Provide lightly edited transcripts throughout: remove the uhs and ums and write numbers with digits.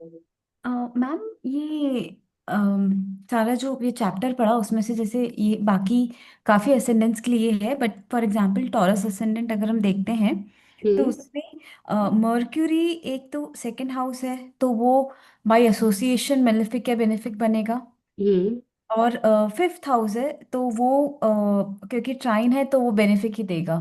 Ma'am ये सारा जो ये चैप्टर पढ़ा उसमें से जैसे ये बाकी काफ़ी असेंडेंट्स के लिए है, but for example taurus ascendant अगर हम देखते हैं तो हम्म। उसमें मर्क्यूरी एक तो सेकंड हाउस है, तो वो बाय एसोसिएशन मेलेफिक या बेनिफिक बनेगा। हम्म। और फिफ्थ हाउस है तो वो क्योंकि ट्राइन है तो वो बेनिफिक ही देगा।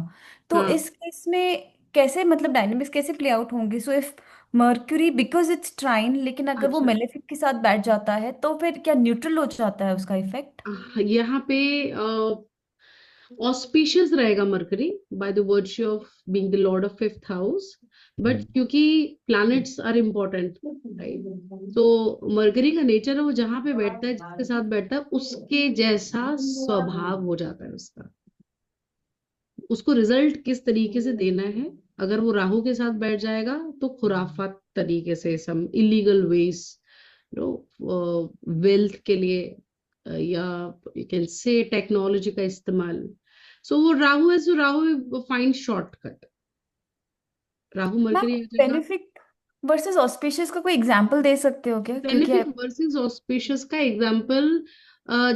तो हाँ। इस केस में कैसे मतलब डायनेमिक्स कैसे प्ले आउट होंगे? So if Mercury because it's trine, लेकिन अगर वो अच्छा, मेलेफिक के साथ बैठ जाता है तो फिर क्या न्यूट्रल हो जाता है उसका इफेक्ट? यहाँ पे ऑस्पिशियस रहेगा mercury by the virtue of being the lord of fifth house. But क्योंकि प्लैनेट्स आर इम्पोर्टेंट, राइट, तो मरकरी का नेचर है वो जहां पे बैठता है, जिसके साथ बैठता है उसके जैसा स्वभाव हो जाता है उसका। उसको रिजल्ट किस तरीके से देना है, अगर वो राहु के साथ बैठ जाएगा तो खुराफात तरीके से, सम इलीगल वेज, नो, वेल्थ के लिए, या यू कैन से टेक्नोलॉजी का इस्तेमाल। सो वो राहु है, so Rahu find shortcut, Rahu ma'am Mercury आ जाएगा। बेनिफिक वर्सेस ऑस्पिशियस का कोई एग्जांपल दे सकते हो क्या? क्योंकि बेनिफिक वर्सेस ऑस्पिशियस का एग्जांपल,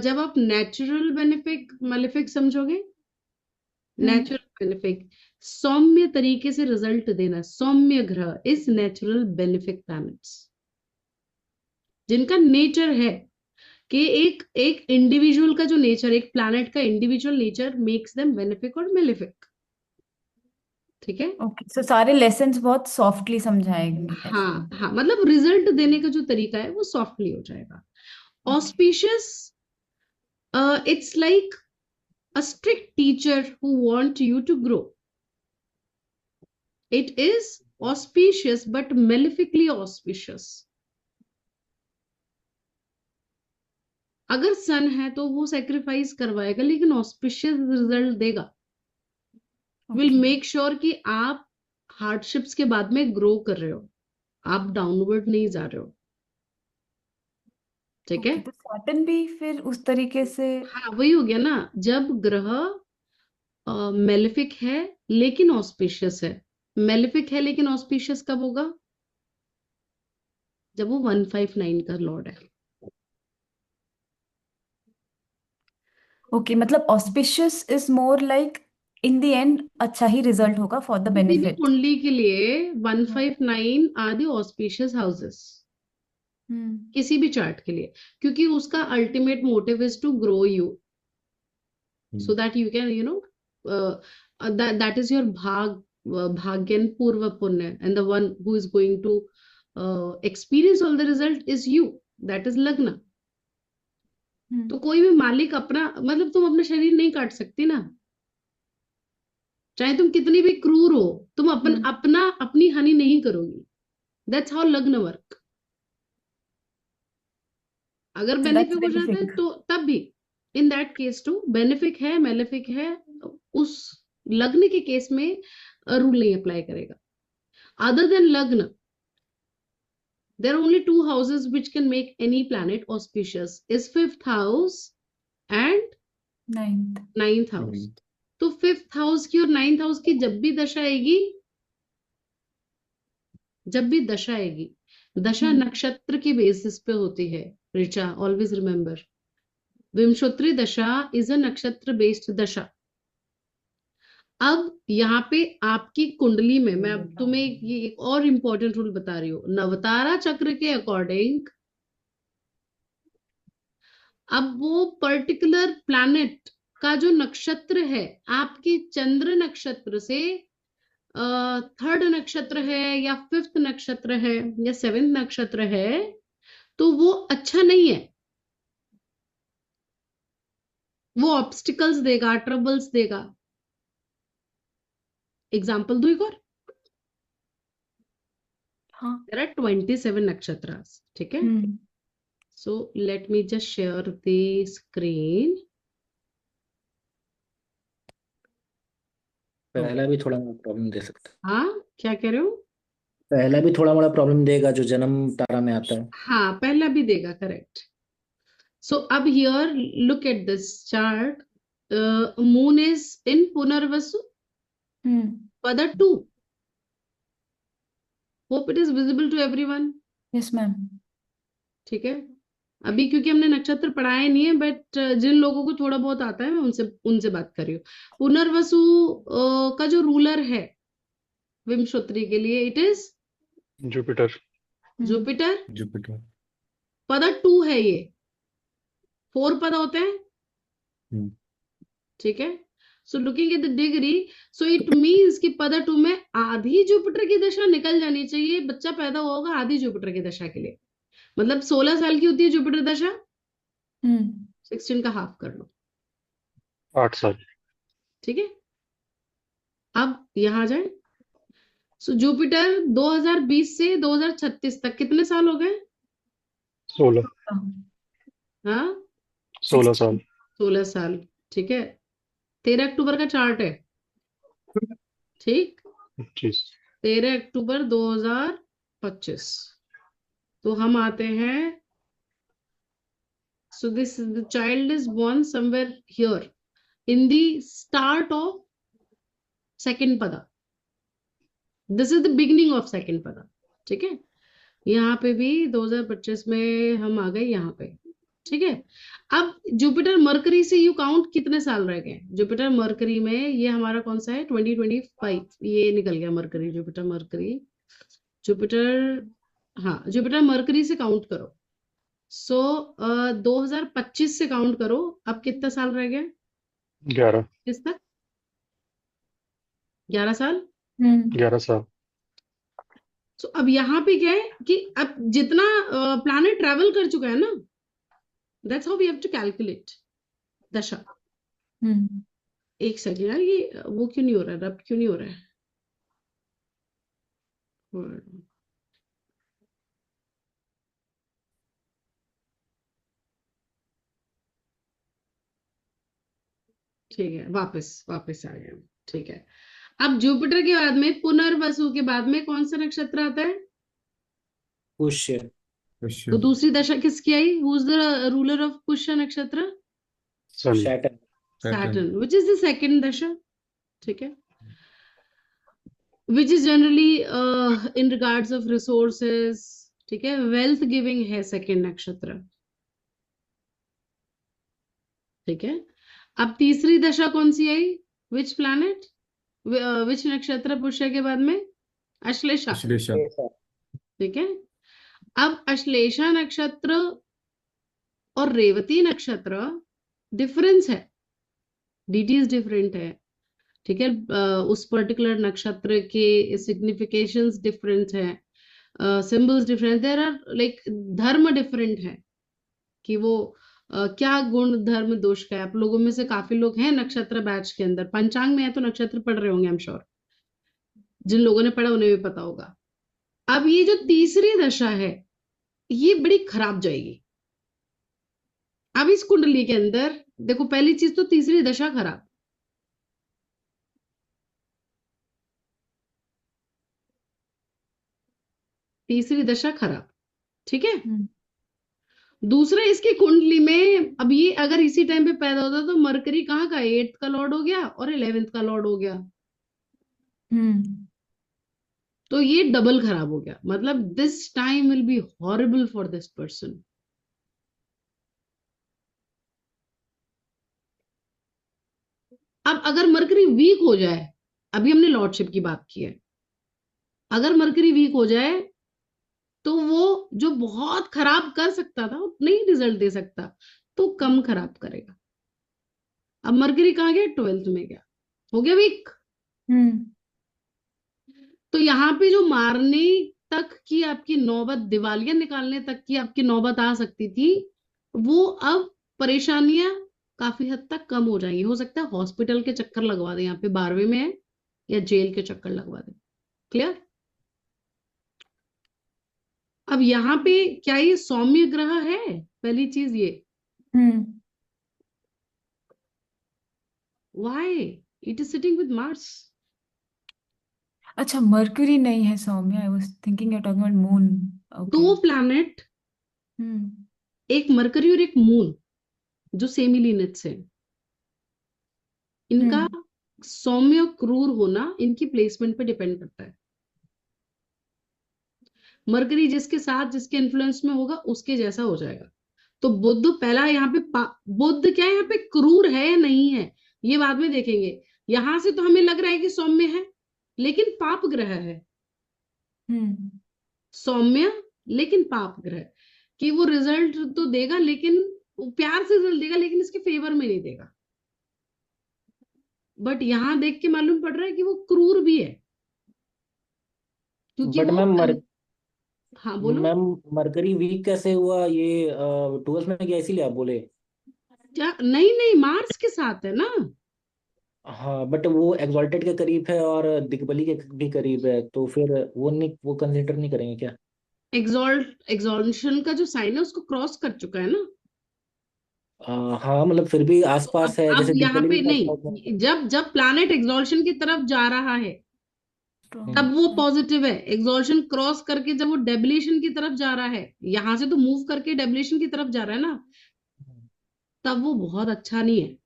जब आप नेचुरल बेनिफिक मेलेफिक समझोगे, हम्म। नेचुरल बेनिफिक सौम्य तरीके से रिजल्ट देना, सौम्य ग्रह इज नेचुरल बेनिफिक प्लैनेट्स, जिनका नेचर है कि एक एक इंडिविजुअल का जो नेचर, एक प्लैनेट का individual nature makes them benefic और मेलेफिक। ठीक है। ओके, सो सारे लेसन्स बहुत सॉफ्टली समझाएंगे ऐसे। हाँ हाँ, मतलब रिजल्ट देने का जो तरीका है वो सॉफ्टली हो जाएगा। Okay. Auspicious, it's like a strict teacher who want you to grow. It is auspicious but malefically auspicious. अगर सन है तो वो सेक्रीफाइस करवाएगा लेकिन ऑस्पिशियस रिजल्ट देगा, विल ओके। मेक श्योर कि आप हार्डशिप्स के बाद में ग्रो कर रहे हो, आप डाउनवर्ड नहीं जा रहे हो। ठीक है। ओके, तो सैटर्न भी फिर उस तरीके से। हाँ, वही हो गया ना, जब ग्रह मेलेफिक है लेकिन ऑस्पिशियस है। मेलेफिक है लेकिन ऑस्पिशियस कब होगा? जब वो 159 का लॉर्ड है। ओके, मतलब auspicious is more like in the end अच्छा ही रिजल्ट होगा फॉर द किसी भी बेनिफिट। कुंडली के लिए 159 are the auspicious houses, hmm. किसी भी चार्ट के लिए, क्योंकि उसका ultimate motive is to grow you, so that you can, that is your bhagyan purva punya, and the one who is going to experience all the result is you, that is lagna. हम्म। तो कोई भी मालिक अपना, मतलब तुम अपना शरीर नहीं काट सकती ना, चाहे तुम कितनी भी क्रूर हो, तुम हम्म। अपना अपनी हानि नहीं करोगी। दैट्स हाउ लग्न वर्क। अगर सो बेनिफिक दैट्स हो जाता है बेनिफिक। तो तब भी, in that case too, benefic है मेलेफिक है, उस लग्न के केस में रूल नहीं अप्लाई करेगा। अदर देन लग्न, there are only two houses which can make any planet auspicious, is fifth house and ninth. Ninth house. तो फिफ्थ हाउस की और नाइन्थ हाउस की जब भी दशा आएगी, दशा हम्म। नक्षत्र की बेसिस पे होती है। रिचा, ऑलवेज रिमेंबर, विमशोत्री दशा इज अ नक्षत्र बेस्ड दशा। अब यहाँ पे आपकी कुंडली में मैं अब तुम्हें ये एक और इंपॉर्टेंट रूल बता रही हूँ, नवतारा चक्र के अकॉर्डिंग, अब वो पर्टिकुलर प्लैनेट का जो नक्षत्र है, आपके चंद्र नक्षत्र से थर्ड नक्षत्र है या फिफ्थ नक्षत्र है या सेवेंथ नक्षत्र है, तो वो अच्छा नहीं है, वो ऑब्स्टिकल्स देगा, ट्रबल्स देगा। एग्जाम्पल दो एक और, हाँ। देयर आर 27 नक्षत्र, ठीक है। Hmm. So let me just share the screen. पहला भी थोड़ा मोड़ा प्रॉब्लम दे सकता है। हाँ, क्या कह रहे हो? पहला भी थोड़ा मोड़ा प्रॉब्लम देगा जो जन्म तारा में आता है। हाँ, पहला भी देगा, correct. So up here, look at this chart. Moon is in Punarvasu, hmm. Pada 2. Hope it is visible to everyone. Yes ma'am. ठीक है। अभी क्योंकि हमने नक्षत्र पढ़ाए नहीं है, बट जिन लोगों को थोड़ा बहुत आता है मैं उनसे उनसे बात कर रही हूँ। पुनर्वसु का जो रूलर है विंशोत्तरी के लिए, it is Jupiter. Jupiter. Jupiter. पद 2 है ये, 4 पद होते हैं। हम्म। ठीक है। So looking at the degree, so it means कि पद 2 में आधी जुपिटर की दशा निकल जानी चाहिए, बच्चा पैदा होगा आधी जुपिटर की दशा के लिए। मतलब 16 साल की होती है जुपिटर दशा, 16 का हाफ कर लो। 8 साल। ठीक है। अब यहां जाए। सो जुपिटर 2020 से 2036 तक कितने साल हो गए? 16। हाँ, 16 साल। 16 साल। ठीक है। 13 अक्टूबर का चार्ट है। ठीक। 25। 13 अक्टूबर 2025। तो हम आते हैं। So this the child is born somewhere here in the start of second pada. This is the beginning of second pada. ठीक है। यहाँ पे भी 2025 में हम आ गए यहाँ पे। ठीक है। अब जुपिटर मरकरी से यू काउंट कितने साल रह गए? जुपिटर मरकरी में ये हमारा कौन सा है? 2025। ये निकल गया मरकरी, जुपिटर मरकरी। जुपिटर, हाँ जुपिटर मरकरी से काउंट करो। सो 2025 से काउंट करो। अब कितना साल रह गया 11। किस तक? 11 साल। 11 साल। सो अब यहाँ पे क्या है कि अब जितना प्लैनेट ट्रेवल कर चुका है ना, that's how we have to calculate dasha. एक सेकंड यार, ये वो क्यों नहीं हो रहा है, रब क्यों नहीं हो रहा है? ठीक है, वापस वापस आ गया। ठीक है। अब जुपिटर के बाद में, पुनर्वसु के बाद में कौन सा नक्षत्र आता है? पुष्य। तो दूसरी दशा किसकी आई? Who is the ruler of Pushya nakshatra? Sun. Saturn. Saturn, which is the second dasha. ठीक है। Which is generally in regards of resources. ठीक है, वेल्थ गिविंग है सेकंड नक्षत्र। ठीक है। अब तीसरी दशा कौन सी आई? विच प्लैनेट, विच नक्षत्र पुष्य के बाद में? अश्लेषा। अश्लेषा। ठीक है। अब अश्लेषा नक्षत्र और रेवती नक्षत्र डिफरेंस है, डिटीज डिफरेंट है। ठीक है। उस पर्टिकुलर नक्षत्र के सिग्निफिकेशंस डिफरेंट है, symbols different, there are like dharma different है कि वो क्या गुण धर्म दोष का है। आप लोगों में से काफी लोग हैं नक्षत्र बैच के अंदर, पंचांग में है तो नक्षत्र पढ़ रहे होंगे, आई एम श्योर। जिन लोगों ने पढ़ा उन्हें भी पता होगा। अब ये जो तीसरी दशा है ये बड़ी खराब जाएगी। अब इस कुंडली के अंदर देखो, पहली चीज तो तीसरी दशा खराब। तीसरी दशा खराब। ठीक है। दूसरा, इसकी कुंडली में अब ये अगर इसी टाइम पे पैदा होता तो मरकरी कहाँ का? 8th का लॉर्ड हो गया और 11th का लॉर्ड हो गया। तो ये डबल खराब हो गया। मतलब this time will be horrible for this person. अब अगर मरकरी वीक हो जाए, अभी हमने लॉर्डशिप की बात की है, अगर मरकरी वीक हो जाए तो वो जो बहुत खराब कर सकता था वो नहीं रिजल्ट दे सकता, तो कम खराब करेगा। अब मरकरी कहाँ गया? 12th में गया, हो गया वीक। तो यहाँ पे जो मारने तक की आपकी नौबत, दिवालिया निकालने तक की आपकी नौबत आ सकती थी, वो अब परेशानियां काफी हद तक कम हो जाएंगी। हो सकता है हॉस्पिटल के चक्कर लगवा दे, यहाँ पे 12वें में है, या जेल के चक्कर लगवा दे। क्लियर? अब यहाँ पे क्या ये सौम्य ग्रह है? पहली चीज ये, why it is sitting with Mars. अच्छा, मर्क्यूरी नहीं है सौम्य। I was thinking you talking about Moon. Okay. दो प्लैनेट, हम्म एक मरकरी और एक मून, जो सेमिलिनेट्स है, इनका हम्म सौम्य क्रूर होना इनकी प्लेसमेंट पे डिपेंड करता है। मरकरी जिसके साथ जिसके इन्फ्लुएंस में होगा उसके जैसा हो जाएगा। तो बुध पहला यहाँ पे बुध क्या है, यहाँ पे क्रूर है या नहीं है ये बाद में देखेंगे। यहां से तो हमें लग रहा है कि सौम्य है, लेकिन पाप ग्रह है। सौम्य लेकिन पाप ग्रह, कि वो रिजल्ट तो देगा, लेकिन वो प्यार से रिजल्ट देगा, लेकिन इसके फेवर में नहीं देगा। बट यहां देख के मालूम पड़ रहा है कि वो क्रूर भी है, क्योंकि बट वो मैम हाँ बोलो। मैम मरकरी वीक कैसे हुआ ये 12th में गया इसीलिए आप बोले। क्या? नहीं नहीं, मार्स के साथ है ना। हाँ बट वो एग्जॉल्टेड के करीब है और दिग्बली के भी करीब है, तो फिर वो नहीं, वो कंसिडर नहीं करेंगे क्या? एग्जॉल्शन का जो साइन है उसको क्रॉस कर चुका है ना। हाँ मतलब फिर भी तो आसपास है, अब जैसे यहाँ दिग्बली भी पे आसपास में। नहीं, जब जब प्लैनेट एग्जॉल्शन की तरफ जा रहा है हम्म, तब वो पॉजिटिव है। एग्जॉल्शन क्रॉस करके जब वो डेबिलेशन की तरफ जा रहा है, यहां से तो मूव करके डेबिलेशन की तरफ जा रहा है ना, तब वो बहुत अच्छा नहीं है।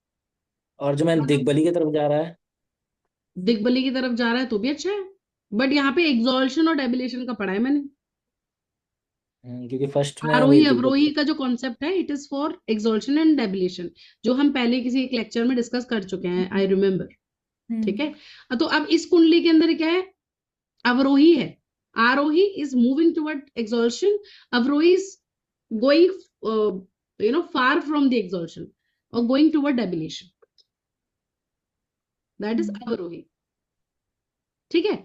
और जो मैं दिग्बली की तरफ जा रहा है। दिग्बली की तरफ जा रहा है तो भी अच्छा है, बट यहाँ पे एग्जॉल्शन और डेबिलेशन का पढ़ा है मैंने। क्योंकि फर्स्ट में वही आरोही अवरोही दिग्बली। का जो कॉन्सेप्ट है, इट इज फॉर एक्सॉल्शन एंड डेबिलेशन, जो हम पहले किसी एक लेक्चर में डिस्कस कर चुके हैं, आई रिमेम्बर। ठीक है। तो अब इस कुंडली के अंदर क्या है, अवरोही है। Arohi is moving toward exaltation, avarohi is going far from the exaltation और going toward debilitation, that is avarohi. ठीक है।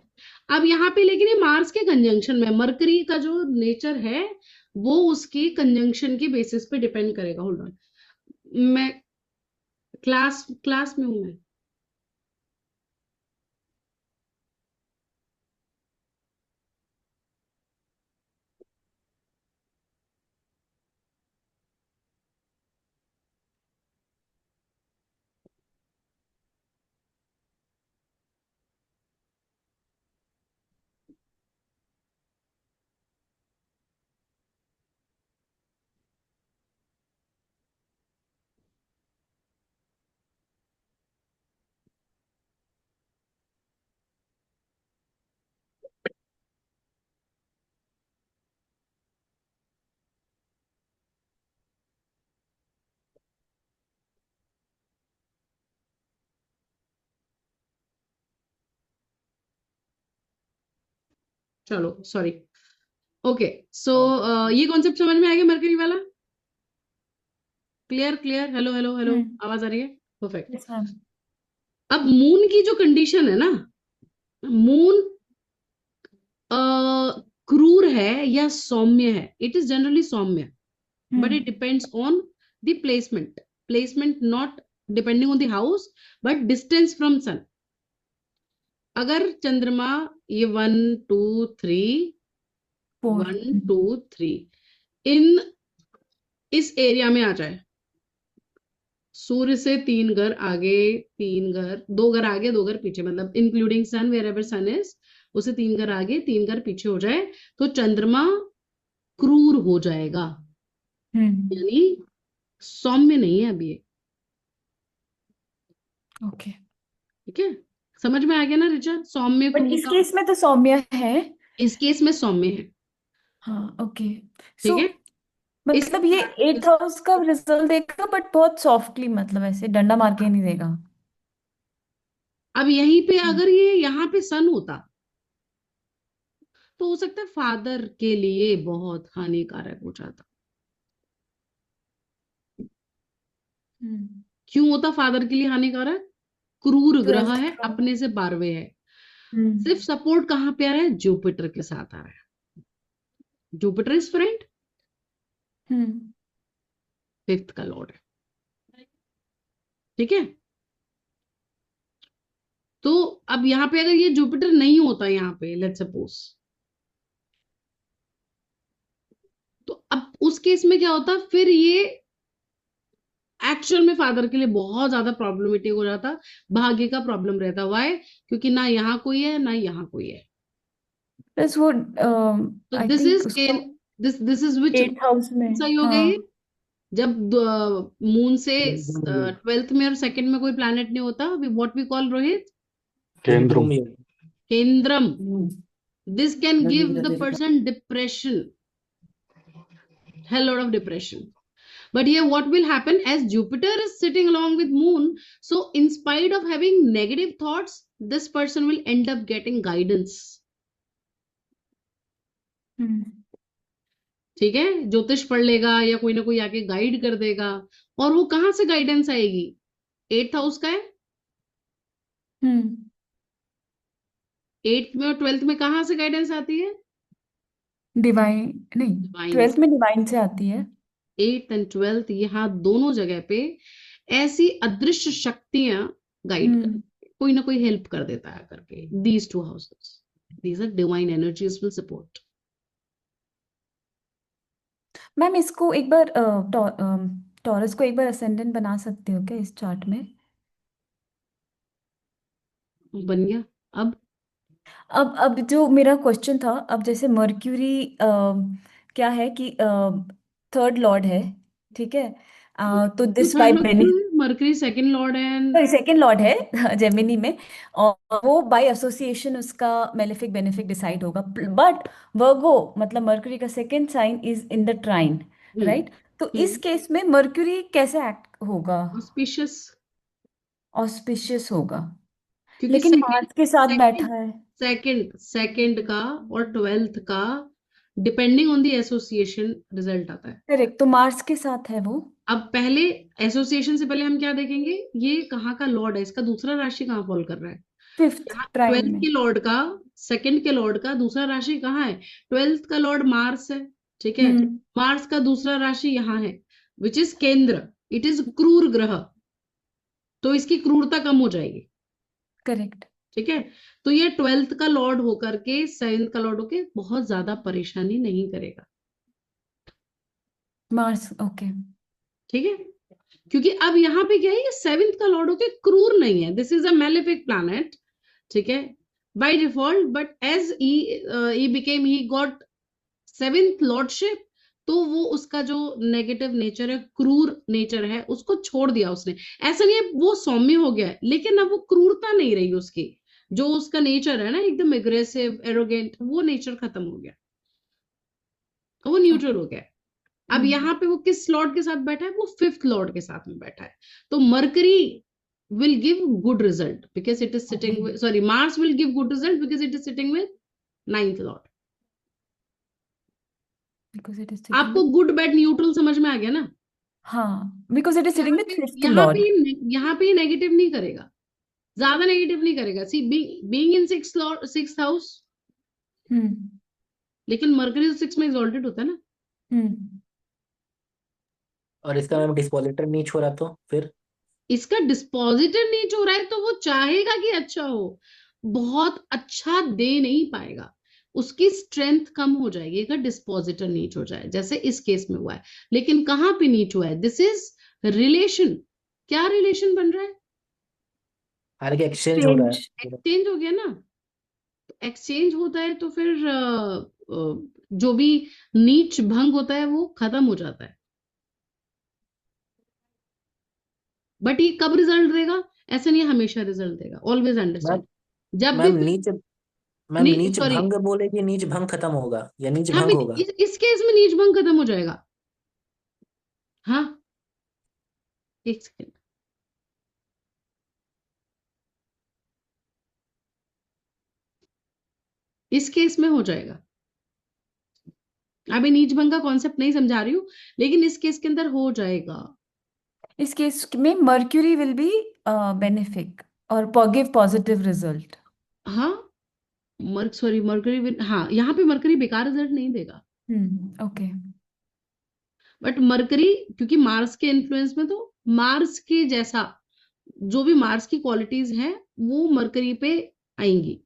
अब यहाँ पे लेकिन ये मार्स के कंजंक्शन में, मरकरी का जो नेचर है वो उसके कंजंक्शन के बेसिस पे डिपेंड करेगा। होल्ड ऑन, मैं क्लास क्लास में हूं मैं। चलो सॉरी। ओके, सो ये कॉन्सेप्ट समझ में आ गया मरकरी वाला? Clear clear, hello hello hello, आवाज आ रही है? परफेक्ट। Yes ma'am. अब मून की जो कंडीशन है ना, मून क्रूर है या सौम्य है? It is generally saumya, but it depends on the placement not depending on the house but distance from sun। अगर चंद्रमा ये 1 2 3 4। 1 2 3 इन इस एरिया में आ जाए, सूर्य से 3 घर आगे, 3 घर, 2 घर आगे 2 घर पीछे, मतलब including sun, wherever sun is, उसे 3 घर आगे 3 घर पीछे हो जाए, तो चंद्रमा क्रूर हो जाएगा, यानी सौम्य नहीं है अभी ये। ओके। ठीक है, समझ में आ गया ना रिचा? सौम्य बट क्रूर इस का, केस में तो सौम्य है। इस केस में सौम्य है। हाँ ओके। ठीक सो है। इस मतलब ये 8 हाउस का रिजल्ट देगा बट बहुत सॉफ्टली, मतलब ऐसे डंडा मार के नहीं देगा। अब यहीं पे अगर ये यहाँ पे सन होता तो हो सकता है फादर के लिए बहुत हानिकारक हो जाता। क्यों होता फादर के लिए हानिकारक? क्रूर ग्रह 12th है, का। अपने से 12वें है। सिर्फ हम्म। सपोर्ट कहाँ पे आ रहा है? जुपिटर के साथ आ रहा है। Jupiter is friend, hmm. 5th का लॉर्ड है। ठीक है। तो अब यहाँ पे अगर ये जुपिटर नहीं होता यहाँ पे, लेट्स सपोज, तो अब उस केस में क्या होता, फिर ये एक्चुअल में फादर के लिए बहुत ज्यादा प्रॉब्लमेटिक हो जाता, भाग्य का प्रॉब्लम रहता। वाई? क्योंकि ना यहाँ कोई है ना यहाँ कोई है। प्लस वो तो आई दिस थिंक इज उसको दिस इज विच 8 हाउस में। सा योग है ये? हाँ। जब मून से 12th में और सेकंड में कोई प्लैनेट नहीं होता, व्हाट वी कॉल, रोहित? केंद्रम। केंद्रुम योग। केंद्रम। This can Maybe give the the difficult. person depression, hell lot of depression. But here what will happen, as Jupiter is sitting along with Moon, so in spite of having negative thoughts, this person will end up getting guidance. ठीक है, ज्योतिष पढ़ लेगा या कोई ना कोई आके गाइड कर देगा। और वो कहाँ से गाइडेंस आएगी? 8th हाउस का है, 8th में और 12th में कहाँ से गाइडेंस आती है? डिवाइन नहीं, डिवाइन। 12th में डिवाइन से आती है। 8th एंड 12th, यहाँ दोनों जगह पे ऐसी अदृश्य शक्तियां गाइड कर, कोई ना कोई हेल्प कर देता है करके। These 2 houses, these are divine energies will support. Ma'am इसको एक बार टॉरस को एक बार असेंडेंट बना सकते हो क्या इस चार्ट में? बन गया। अब जो मेरा क्वेश्चन था, अब जैसे मर्क्यूरी क्या है कि थर्ड लॉर्ड है, ठीक है? तो this by Mercury second lord and sorry second lord है जेमिनी में, और वो बाय एसोसिएशन उसका मेलेफिक बेनिफिक डिसाइड होगा। बट वर्गो मतलब मर्क्यूरी का second sign is in the trine, right? तो इस केस में मर्क्यूरी कैसे एक्ट होगा? ऑस्पिशियस, ऑस्पिशियस होगा, क्योंकि लेकिन मार्स के साथ बैठा है। सेकंड का और 12th का depending on the association result आता है। करेक्ट, तो मार्स के साथ है वो। अब पहले एसोसिएशन से पहले हम क्या देखेंगे, ये कहाँ का लॉर्ड है, इसका दूसरा राशि कहाँ फॉल कर रहा है? 5th ट्राइन 12th में। के लॉर्ड का, सेकंड के लॉर्ड का दूसरा राशि कहाँ है? 12th का लॉर्ड मार्स है, ठीक है? मार्स का दूसरा राशि यहाँ है, विच इज केंद्र, इट इज क्रूर ग्रह, तो इसकी क्रूरता कम हो जाएगी। करेक्ट। ठीक है, तो ये 12th का लॉर्ड होकर के 7th का लॉर्ड होके बहुत ज्यादा परेशानी नहीं करेगा। Mars, okay. ठीक है, क्योंकि अब यहाँ पे क्या है, ये 7th का लॉर्ड होके क्रूर नहीं है, this is a malefic planet, ठीक है, by default. But as he got 7th lordship, तो वो उसका जो नेगेटिव नेचर है, क्रूर नेचर है, उसको छोड़ दिया उसने। ऐसा नहीं है वो सौम्य हो गया है, लेकिन अब वो क्रूरता नहीं रही उसकी, जो उसका नेचर है ना एकदम एग्रेसिव एरोगेंट, वो नेचर खत्म हो गया, वो न्यूट्रल हो गया। अब यहाँ पे वो किस लॉर्ड के साथ बैठा है? वो 5th लॉर्ड के साथ में बैठा है। तो mercury will give good result because it is sitting with, sorry, Mars will give good result because it is sitting with 9th lord. Because it is आपको गुड बैड न्यूट्रल समझ में आ गया ना? हाँ, because it is sitting with 5th यहाँ Lord. पे यहाँ पे नेगेटिव नहीं करेगा, ज्यादा नेगेटिव नहीं करेगा। सी बीइंग इन 6th हाउस, लेकिन मरकरी तो 6 में एक्सॉल्टेड होता है ना। और इसका मैम डिस्पोजिटर नीच हो रहा तो फिर इसका डिस्पोजिटर नीच हो रहा है, तो वो चाहेगा कि अच्छा हो, बहुत अच्छा दे नहीं पाएगा, उसकी स्ट्रेंथ कम हो जाएगी अगर डिस्पोजिटर नीच हो जाए, जैसे इस केस में हुआ है। लेकिन कहाँ पे नीच हुआ है? This is relation. क्या रिलेशन बन रहा है? हालांकि एक्सचेंज हो रहा है। एक्सचेंज हो गया ना, एक्सचेंज होता है तो फिर जो भी नीच भंग होता है वो खत्म हो जाता है। बट ये कब रिजल्ट देगा? ऐसा नहीं, हमेशा रिजल्ट देगा, ऑलवेज अंडरस्टैंड। जब मैम भी नीच सॉरी, भंग बोलेगी, नीच भंग खत्म होगा या नीच यहाँ भंग पे होगा? इस केस में नीच भंग खत्म हो जाएगा। हाँ, एक सेकेंड, इस केस में हो जाएगा। अभी नीच भंग का कॉन्सेप्ट नहीं समझा रही हूँ, लेकिन इस केस के अंदर हो जाएगा। इस केस में मर्क्यूरी विल बी बेनिफिक और गिव पॉजिटिव रिजल्ट। हाँ, मरकरी, हाँ, यहाँ पे मरकरी बेकार रिजल्ट नहीं देगा। ओके। बट मरकरी क्योंकि मार्स के इन्फ्लुएंस में, तो मार्स के जैसा जो भी मार्स की क्वालिटीज हैं वो मरकरी पे आएंगी।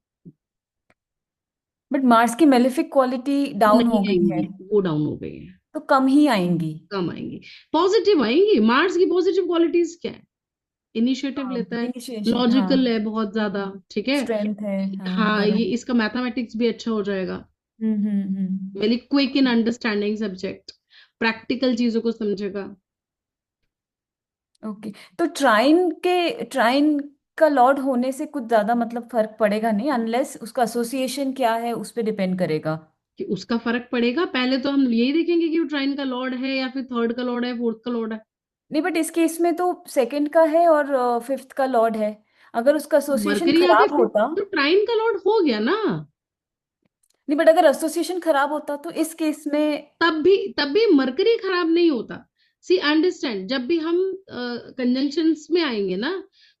बट मार्स की मेलेफिक क्वालिटी डाउन हो नहीं गई है, आएंगी, वो डाउन हो गई है, तो कम ही आएंगी। कम आएंगी, पॉजिटिव आएंगी। मार्स की पॉजिटिव क्वालिटीज क्या है? इनिशिएटिव लेता है, इनिशिएशन, लॉजिकल हाँ, है बहुत ज्यादा, ठीक है, स्ट्रेंथ है, हाँ, हाँ, ये करेक्ट। इसका मैथमेटिक्स भी अच्छा हो जाएगा, हम्म। Very quick in understanding subject, practical चीजों को समझेगा। ओके, तो ट्राइन का लॉर्ड होने से कुछ ज्यादा मतलब फर्क पड़ेगा नहीं, अनलेस उसका एसोसिएशन क्या है उस पर डिपेंड करेगा। कि उसका फर्क पड़ेगा, पहले तो हम यही देखेंगे कि वो ट्राइन का लॉर्ड है या फिर थर्ड का लॉर्ड है, फोर्थ का लॉर्ड है। नहीं, बट इस केस में तो सेकंड का है और फिफ्थ का लॉर्ड है। अगर उसका एसोसिएशन मरकरी आके खराब फिफ्थ होता, तो ट्राइन का लॉर्ड हो गया ना। नहीं बट अगर एसोसिएशन खराब होता तो इस केस में। तब भी मरकरी खराब नहीं होता। सी अंडरस्टैंड, जब भी हम कंजंक्शंस में आएंगे ना,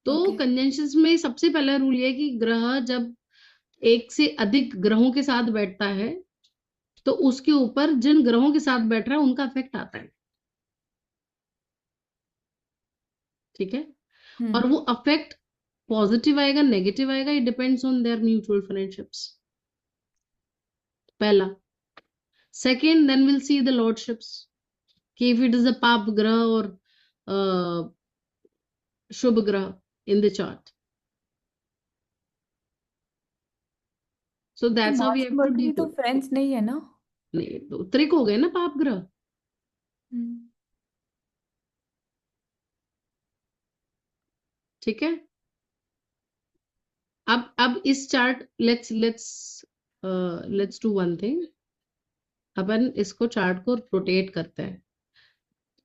तो ओके। कंजंक्शंस में सबसे पहला रूल ये है कि ग्रह जब एक से अधिक ग्रहों के साथ बैठता है, तो उसके ऊपर जिन ग्रहों के साथ बैठ रहा है उनका इफेक्ट आता है। ठीक है। और वो अफेक्ट पॉजिटिव आएगा नेगेटिव आएगा, it depends on their mutual friendships, पहला। Second, then will see the lordships, कि if it is a paap graha और शुभ ग्रह इन द चार्ट, सो तो that's how we Mars have to Mercury तो डील। फ्रेंड्स नहीं है ना। नहीं तो त्रिक हो गए ना पाप ग्रह। हम्म। ठीक है। अब इस chart, let's let's let's do one thing. अपन इसको चार्ट को रोटेट करते हैं।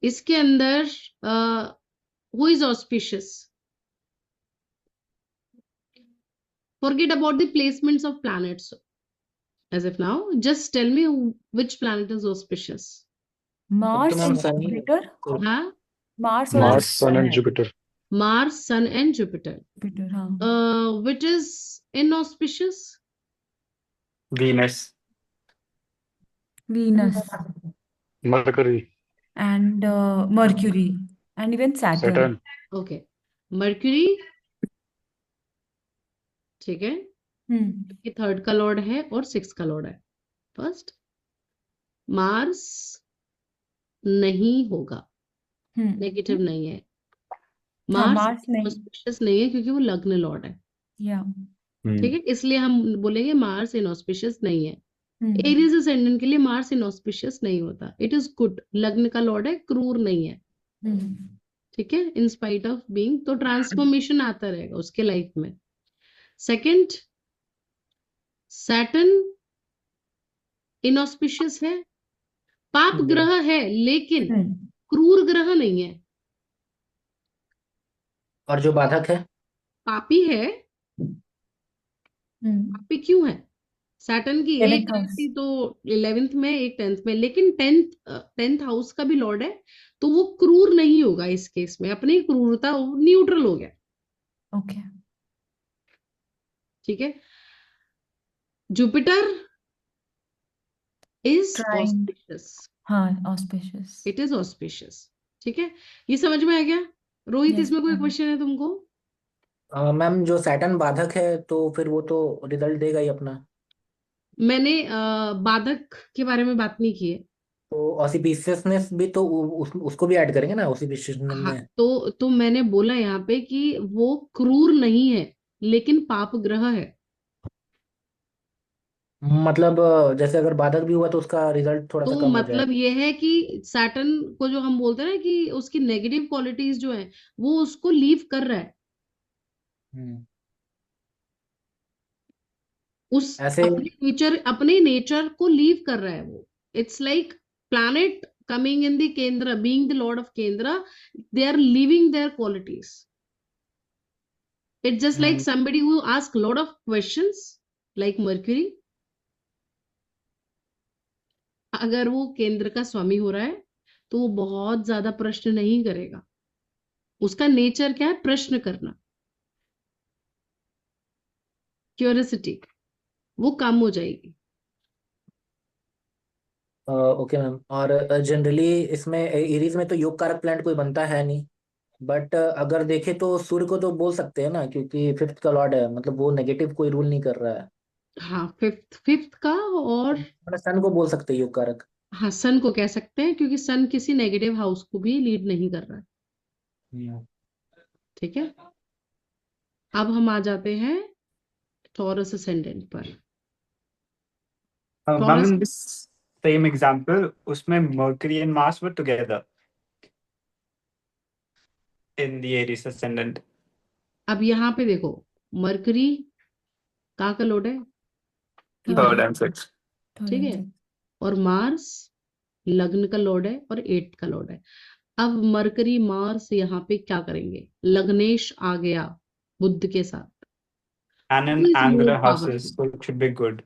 इसके अंदर who is auspicious, forget about the placements of planets as of now, just tell me which planet is auspicious. अब तो Mars ma'am and Sunny Jupiter. को हाँ, मार्स और हाँ, मार्स सन जुपिटर एंड है। Jupiter. Mars, Sun and Jupiter. Jupiter, हाँ। Which is inauspicious? Venus. Venus mercury. And mercury and even Saturn. Saturn. Okay, Mercury, ठीक है, ये थर्ड का लॉर्ड है और सिक्स का लॉर्ड है। फर्स्ट, मार्स नहीं होगा, नेगेटिव नहीं है। हाँ, मार्स मार्स नहीं। ऑस्पिशियस नहीं है क्योंकि वो लग्न लॉर्ड है। या। ठीक है, इसलिए हम बोलेंगे मार्स इनऑस्पिशियस नहीं है। हम्म। एरीज असेंडेंट के लिए मार्स इनऑस्पिशियस नहीं होता, इट इज गुड, लग्न का लॉर्ड है, क्रूर नहीं है। ठीक है, इन स्पाइट ऑफ बीइंग, तो ट्रांसफॉर्मेशन आता रहेगा उसके लाइफ में। सेकंड, सैटर्न इनऑस्पिशियस है, पाप ग्रह है लेकिन क्रूर ग्रह नहीं है। और जो बाधक है पापी है। पापी क्यों है? सैटर्न की एक 11th हाउस। गलती तो 11th में, एक 10th में, लेकिन 10th हाउस का भी लॉर्ड है, तो वो क्रूर नहीं होगा इस केस में, अपनी क्रूरता न्यूट्रल हो गया। ओके। ठीक है। Jupiter is trine. ऑस्पिशियस, हाँ, ऑस्पिशियस। It is auspicious. ठीक है, ये समझ में आ गया? रोहित, यस इसमें कोई मैम। क्वेश्चन है तुमको? मैम जो सैटर्न बाधक है तो फिर वो तो रिजल्ट देगा ही अपना। मैंने बाधक के बारे में बात नहीं की है। तो ऑसिपिशियसनेस भी तो उसको भी ऐड करेंगे ना ऑसिपिशियसनेस हाँ, में। तो मैंने बोला यहाँ पे कि वो क्रूर नहीं है लेकिन पाप ग्रह है। मतलब जैसे अगर बाधक भी हुआ तो उसका रिजल्ट थोड़ा सा तो कम हो मतलब जाएगा। ये है कि सैटर्न को जो हम बोलते हैं ना कि उसकी नेगेटिव क्वालिटीज जो है वो उसको लीव कर रहा है, हम्म। उस ऐसे। अपने नेचर को लीव कर रहा है वो। It's like planet coming in the kendra, being the lord of kendra, they are leaving their qualities. It's just like somebody who ask lot of questions, like Mercury, अगर वो केंद्र का स्वामी हो रहा है तो वो बहुत ज्यादा प्रश्न नहीं करेगा। उसका नेचर क्या है? प्रश्न करना, क्यूरियोसिटी, वो कम हो जाएगी। Okay ma'am. और जनरली इसमें एरीज में तो योग कारक प्लैनेट कोई बनता है नहीं। बट अगर देखें तो सूर्य को तो बोल सकते हैं ना, क्योंकि फिफ्थ का लॉर्ड है, मतलब वो नेगेटिव कोई रूल नहीं कर रहा है। हाँ, फिफ्थ का, और मतलब सन को बोल सकते हैं योग कारक। हाँ, सन को कह सकते हैं क्योंकि सन किसी नेगेटिव हाउस को भी लीड नहीं कर रहा है। हम्म। ठीक है, अब हम आ जाते हैं टॉरस असेंडेंट पर। Ma'am Taurus, in this same example उसमें Mercury and Mars were together in the Aries ascendant. अब यहाँ पे देखो, मरकरी कहाँ का लॉर्ड है, इधर, थर्ड एंड सिक्स। थर्ड ठीक एंड है, सिक्स। और मार्स लग्न का लॉर्ड है और 8th का लॉर्ड है। अब मरकरी मार्स यहाँ पे क्या करेंगे, लग्नेश आ गया बुध के साथ। And who in is more angular houses, powerful, so it should be good.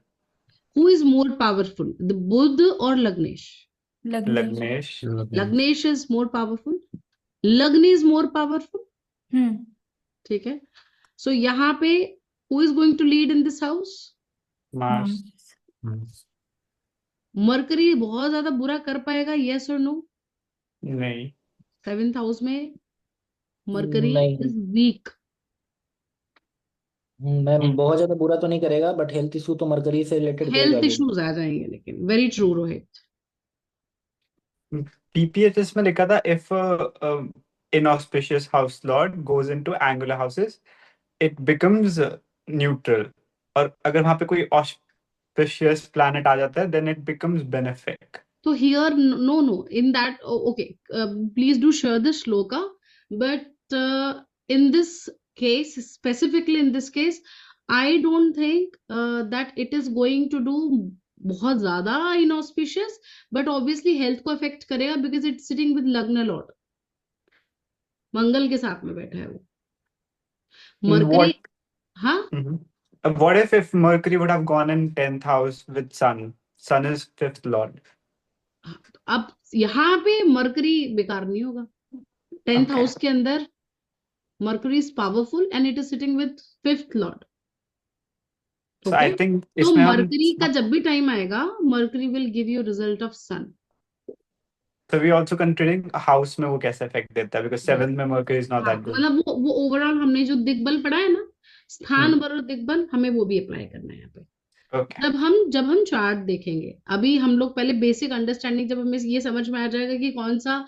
Who is more powerful, the Budh और lagnesh? Lagnesh. Lagnesh. Lagnesh is more powerful, lagna is more powerful, hmm. ठीक है। सो यहाँ पे who is going to lead in this house? Mars. Mars. Mercury बहुत ज्यादा बुरा कर पाएगा, यस और नो? नहीं। 7th हाउस में मरकरी नहीं इज वीक। मैम, बहुत ज्यादा बुरा तो नहीं करेगा, बट हेल्थ इशू तो मरकरी से रिलेटेड देगा हेल्थ वो। इश्यूज आ जाएंगे, लेकिन वेरी ट्रू रोहित। PPHS में लिखा था if inauspicious house lord goes into angular houses, it becomes neutral. और अगर वहां पे कोई auspicious planet आ जाता है, then it becomes benefic. So here, no, in that, okay, please do share the shloka, but in this case, specifically in this case, I don't think that it is going to do बहुत ज्यादा inauspicious, but obviously health को affect करेगा because it's sitting with Lagna Lord, मंगल के साथ में बैठा है वो। Mercury, What? हाँ, What if Mercury would have gone in 10th house with Sun? Sun is 5th lord. अब यहाँ पे मरकरी बेकार नहीं होगा। 10th Okay. हाउस के अंदर mercury is powerful and it is sitting with 5th Lord. So okay, I think तो इसमें हम मरकरी का जब भी टाइम आएगा, Mercury will give you result of sun. so we also considering house में वो कैसे affect देता है, because 7th में Mercury is not हाँ, that good. मतलब वो ओवरऑल हमने जो दिग्बल पढ़ा है ना, स्थान हम्म। बल और दिग्बल, हमें वो भी अप्लाई करना है यहाँ पे। Okay. जब हम चार्ट देखेंगे, अभी हम लोग पहले बेसिक अंडरस्टैंडिंग, जब हमें ये समझ में आ जाएगा कि कौन सा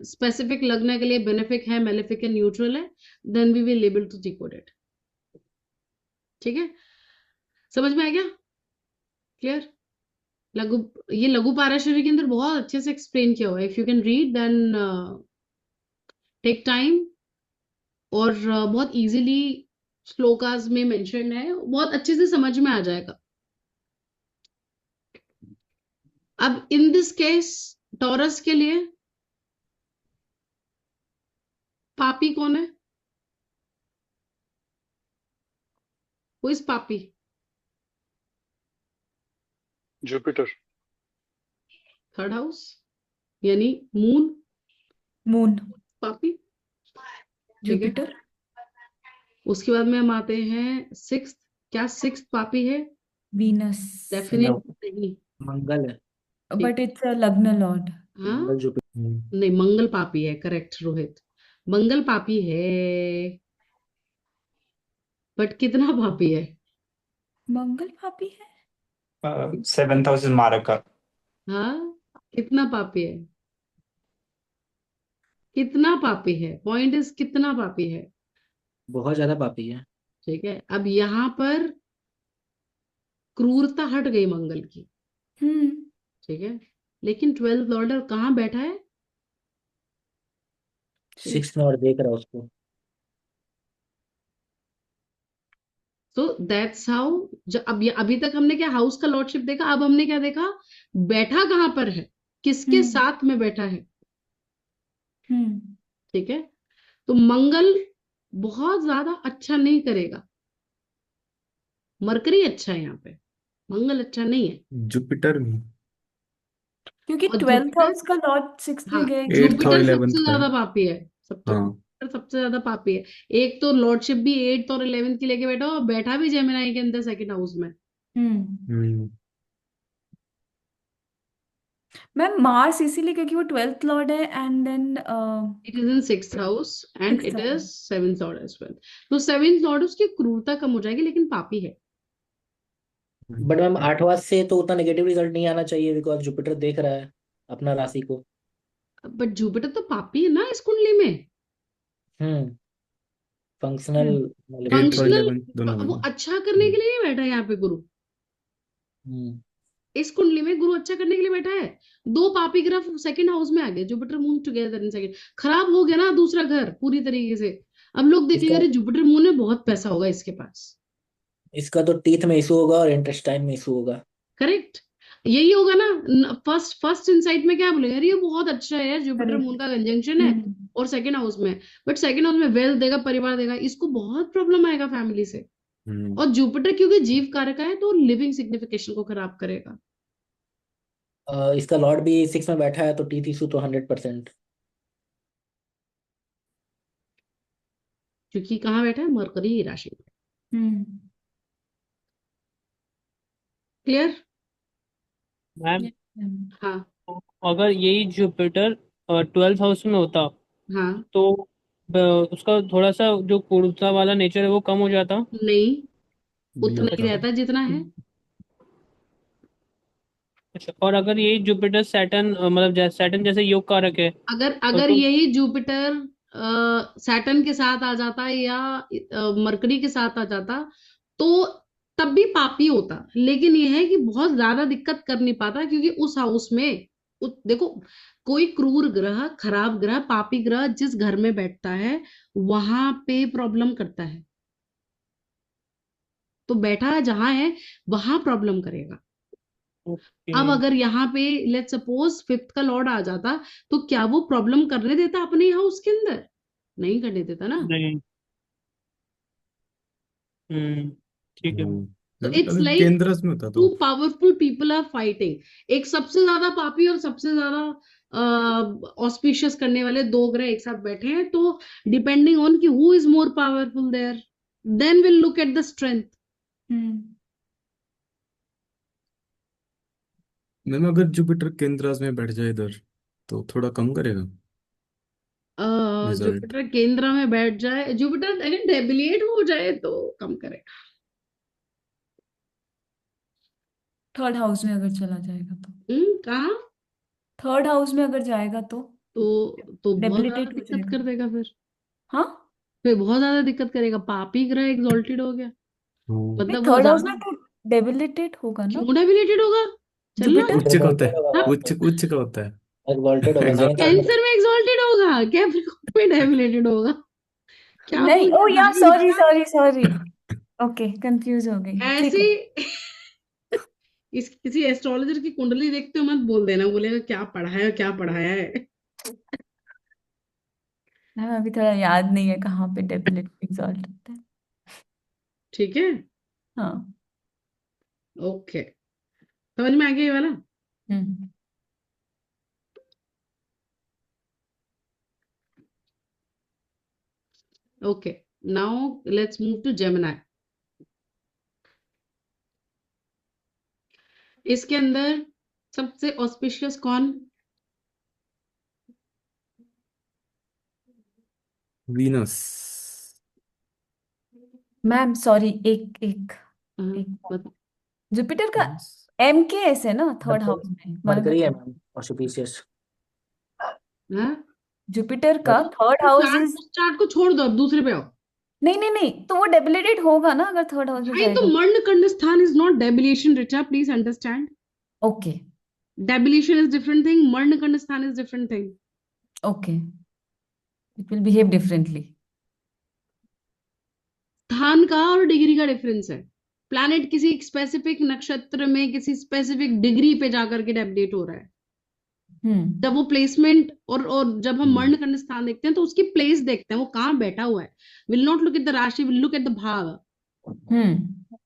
स्पेसिफिक लग्न के लिए बेनिफिक है, मेलेफिक है, न्यूट्रल है, then we will able to decode it. ठीक है, समझ में आ गया? क्लियर? ये लघु पाराशरी के अंदर बहुत अच्छे से एक्सप्लेन किया हुआ है। If you can read then take time, और बहुत इजीली श्लोकास में मेंशन है, बहुत अच्छे से समझ में आ जाएगा। अब इन दिस केस टॉरस के लिए पापी कौन है? हु इज पापी? जुपिटर। 3rd हाउस यानी मून मून। पापी, ठीक है। जुपिटर। उसके बाद में हम आते हैं 6th। क्या 6th पापी है? वीनस। डेफिनेटली नहीं। मंगल है। बट इट्स अ लग्न लॉर्ड। हाँ, मंगल जुपिटर। नहीं, मंगल पापी है, करेक्ट रोहित, मंगल पापी है, बट कितना पापी है? मंगल पापी है। 7th house is Maraka. हाँ, कितना पापी है? कितना पापी है? पॉइंट इज कितना पापी है? बहुत ज्यादा पापी है। ठीक है, अब यहाँ पर क्रूरता हट गई मंगल की, हम्म। ठीक है, लेकिन 12th लॉर्डर कहाँ बैठा है? 6th में और देख रहा उसको। So that's how. अभी तक हमने क्या हाउस का लॉर्डशिप देखा, अब हमने क्या देखा, बैठा कहाँ पर है, किसके साथ में बैठा है। हम्म। ठीक है, तो मंगल बहुत ज्यादा अच्छा नहीं करेगा। मरकरी अच्छा है यहाँ पे, मंगल अच्छा नहीं है। जुपिटर में क्योंकि और 12th जुपिटर, हाउस का लॉर्ड 6th में हाँ, गया। 8th और जुपिटर 11th सबसे का है। ज्यादा पापी है, हाँ जुपिटर सबसे ज्यादा पापी है। एक तो लॉर्डशिप भी 8th और 11th की लेके बैठा, और बैठा भी जेमिनाई के अंदर 2nd हाउस में। हम्म मैम मार्स इसीलिए क्योंकि वो 12th लॉर्ड है and then it is in 6th house and 6th it is house. 7th lord as well. तो 7th लॉर्ड उसकी क्रूरता कम हो जाएगी, लेकिन पापी है। बट मैम 8वां से तो उतना नेगेटिव रिजल्ट नहीं आना चाहिए, बिकॉज जुपिटर देख रहा है अपना राशि को। बट जुपिटर तो पापी है ना इस कुंडली में। हम्म फंक्शनल हम्म। 8th और फंक्शनल, 11th दोनों वो में। अच्छा करने के लिए नहीं बैठा है यहाँ पे गुरु। हम्म इस कुंडली में गुरु अच्छा करने के लिए बैठा है। 2 पापी ग्रह 2nd हाउस में आ गए, Jupiter moon together in 2nd। खराब हो गया ना दूसरा घर पूरी तरीके से। अब लोग देखेंगे इसका अरे जुपिटर मून है, बहुत पैसा होगा इसके पास। इसका तो टीथ में इशू होगा और इंटेस्टाइन में इशू होगा। करेक्ट, यही होगा ना। फर्स्ट फर्स्ट इंसाइट में क्या बोलेंगे, अरे ये बहुत अच्छा है यार, जुपिटर मून करेक्ट। का कंजंक्शन है और सेकंड हाउस में। बट सेकंड हाउस में वेल्थ देगा, परिवार देगा, इसको बहुत प्रॉब्लम आएगा फैमिली से। और जुपिटर क्योंकि जीव कारक है तो लिविंग सिग्निफिकेशन को खराब करेगा। इसका लॉर्ड भी 6 में बैठा है तो टीथ इशू तो 100%। क्योंकि कहाँ बैठा है, मरकरी राशि में। हम्म। क्लियर? मैम, हाँ अगर यही जुपिटर 12th हाउस में होता हाँ। तो उसका थोड़ा सा जो क्रूरता वाला नेचर है वो कम हो जाता। नहीं, नहीं उतना ही होता। रहता जितना है। अच्छा, और अगर यही जुपिटर सैटर्न मतलब सैटर्न जैसे योग कारक है अगर तो अगर यही जुपिटर सैटर्न के साथ आ जाता या मरकरी के साथ आ जाता तो तब भी पापी होता। लेकिन यह है कि बहुत ज्यादा दिक्कत कर नहीं पाता, क्योंकि उस हाउस में देखो, कोई क्रूर ग्रह, खराब ग्रह, पापी ग्रह जिस घर में बैठता है वहां पे प्रॉब्लम करता है। तो बैठा जहां है वहां प्रॉब्लम करेगा। ओके। अब अगर यहाँ पे लेट सपोज फिफ्थ का लॉर्ड आ जाता तो क्या वो प्रॉब्लम करने देता अपने हाउस के अंदर? नहीं करने देता ना। नहीं। हम्म। ठीक है। तो मैम इट्स अगर लाइक केंद्रस में होता टू तो। Powerful people are fighting. एक सबसे ज्यादा पापी और सबसे ज्यादा ऑस्पिशियस करने वाले दो ग्रह एक साथ बैठे हैं, तो डिपेंडिंग ऑन कि who is more powerful there, then will look at the strength. Hmm. Ma'am अगर जुपिटर केंद्रस में बैठ जाए इधर तो थोड़ा कम करेगा रिजल्ट। जुपिटर केंद्र में बैठ जाए, जुपिटर अगर डेबिलिएट हो जाए तो कम करेगा। थर्ड हाउस में अगर चला जाएगा तो, कहाँ? थर्ड हाउस में अगर जाएगा तो बहुत ज्यादा डेबिलिटेट हो दिक्कत कर जाएगा। देगा फिर। हाँ। फिर बहुत ज्यादा दिक्कत करेगा, पापी ग्रह एग्जॉल्टेड हो गया, नहीं, मतलब वो थर्ड हाउस ज्यादा। में तो डेबिलिटेट होगा ना क्यों डेबिलिटेड होगा? चलना। जुपिटर। उच्च का होता है। एग्जॉल्टेड होगा हाँ, मैम। उच्च का होता है। एग्जॉल्टेड होगा नाइन्थ एग्जॉल्टेड। में। कैंसर में एग्जॉल्टेड होगा, कैप्रिकॉर्न में डेबिलिटेड होगा। क्या नहीं, बोल ओ रहे या भाई? Sorry sorry sorry, okay confuse हो गई, ठीक ऐसे है। इस किसी एस्ट्रोलॉजर की कुंडली देखते हो मत बोल देना, बोलेगा क्या पढ़ा है क्या पढ़ाया है। मैम अभी थोड़ा याद नहीं है कहाँ पे डेबिलिट एग्जॉल्ट होता है। ठीक है, हाँ। ओके, समझ में आ गया ये वाला? Hmm. Okay, now let's move to Gemini. इसके अंदर सबसे ऑस्पिशियस कौन? वीनस। मैम सॉरी, एक एक हाँ, एक बता। जुपिटर का एम के एस है ना थर्ड हाउस में, मरकरी है मरकरी। मैम और सुपीरियस। हाँ, जुपिटर का मर थर्ड हाउस चार्ट, इज, उस चार्ट को छोड़ दो, अब दूसरे पे आओ। नहीं नहीं नहीं, तो वो डेबिलिटेट होगा ना अगर थर्ड हाउस में भाई तो जाएगा। Marna kand sthan is not debilitation, Richa please understand. Okay. Debilitation is different thing, marna kand sthan is different thing. Okay, it will behave differently. स्थान का और डिग्री का डिफरेंस है। प्लैनेट किसी स्पेसिफिक नक्षत्र में किसी स्पेसिफिक डिग्री पे जाकर के डेबिलेट हो रहा है। हम्म। जब वो प्लेसमेंट और जब हम मर्ण कंड स्थान देखते हैं तो उसकी प्लेस देखते हैं, वो कहाँ बैठा हुआ है। Will not look at the राशि, विल लुक एट द भाव। हम्म।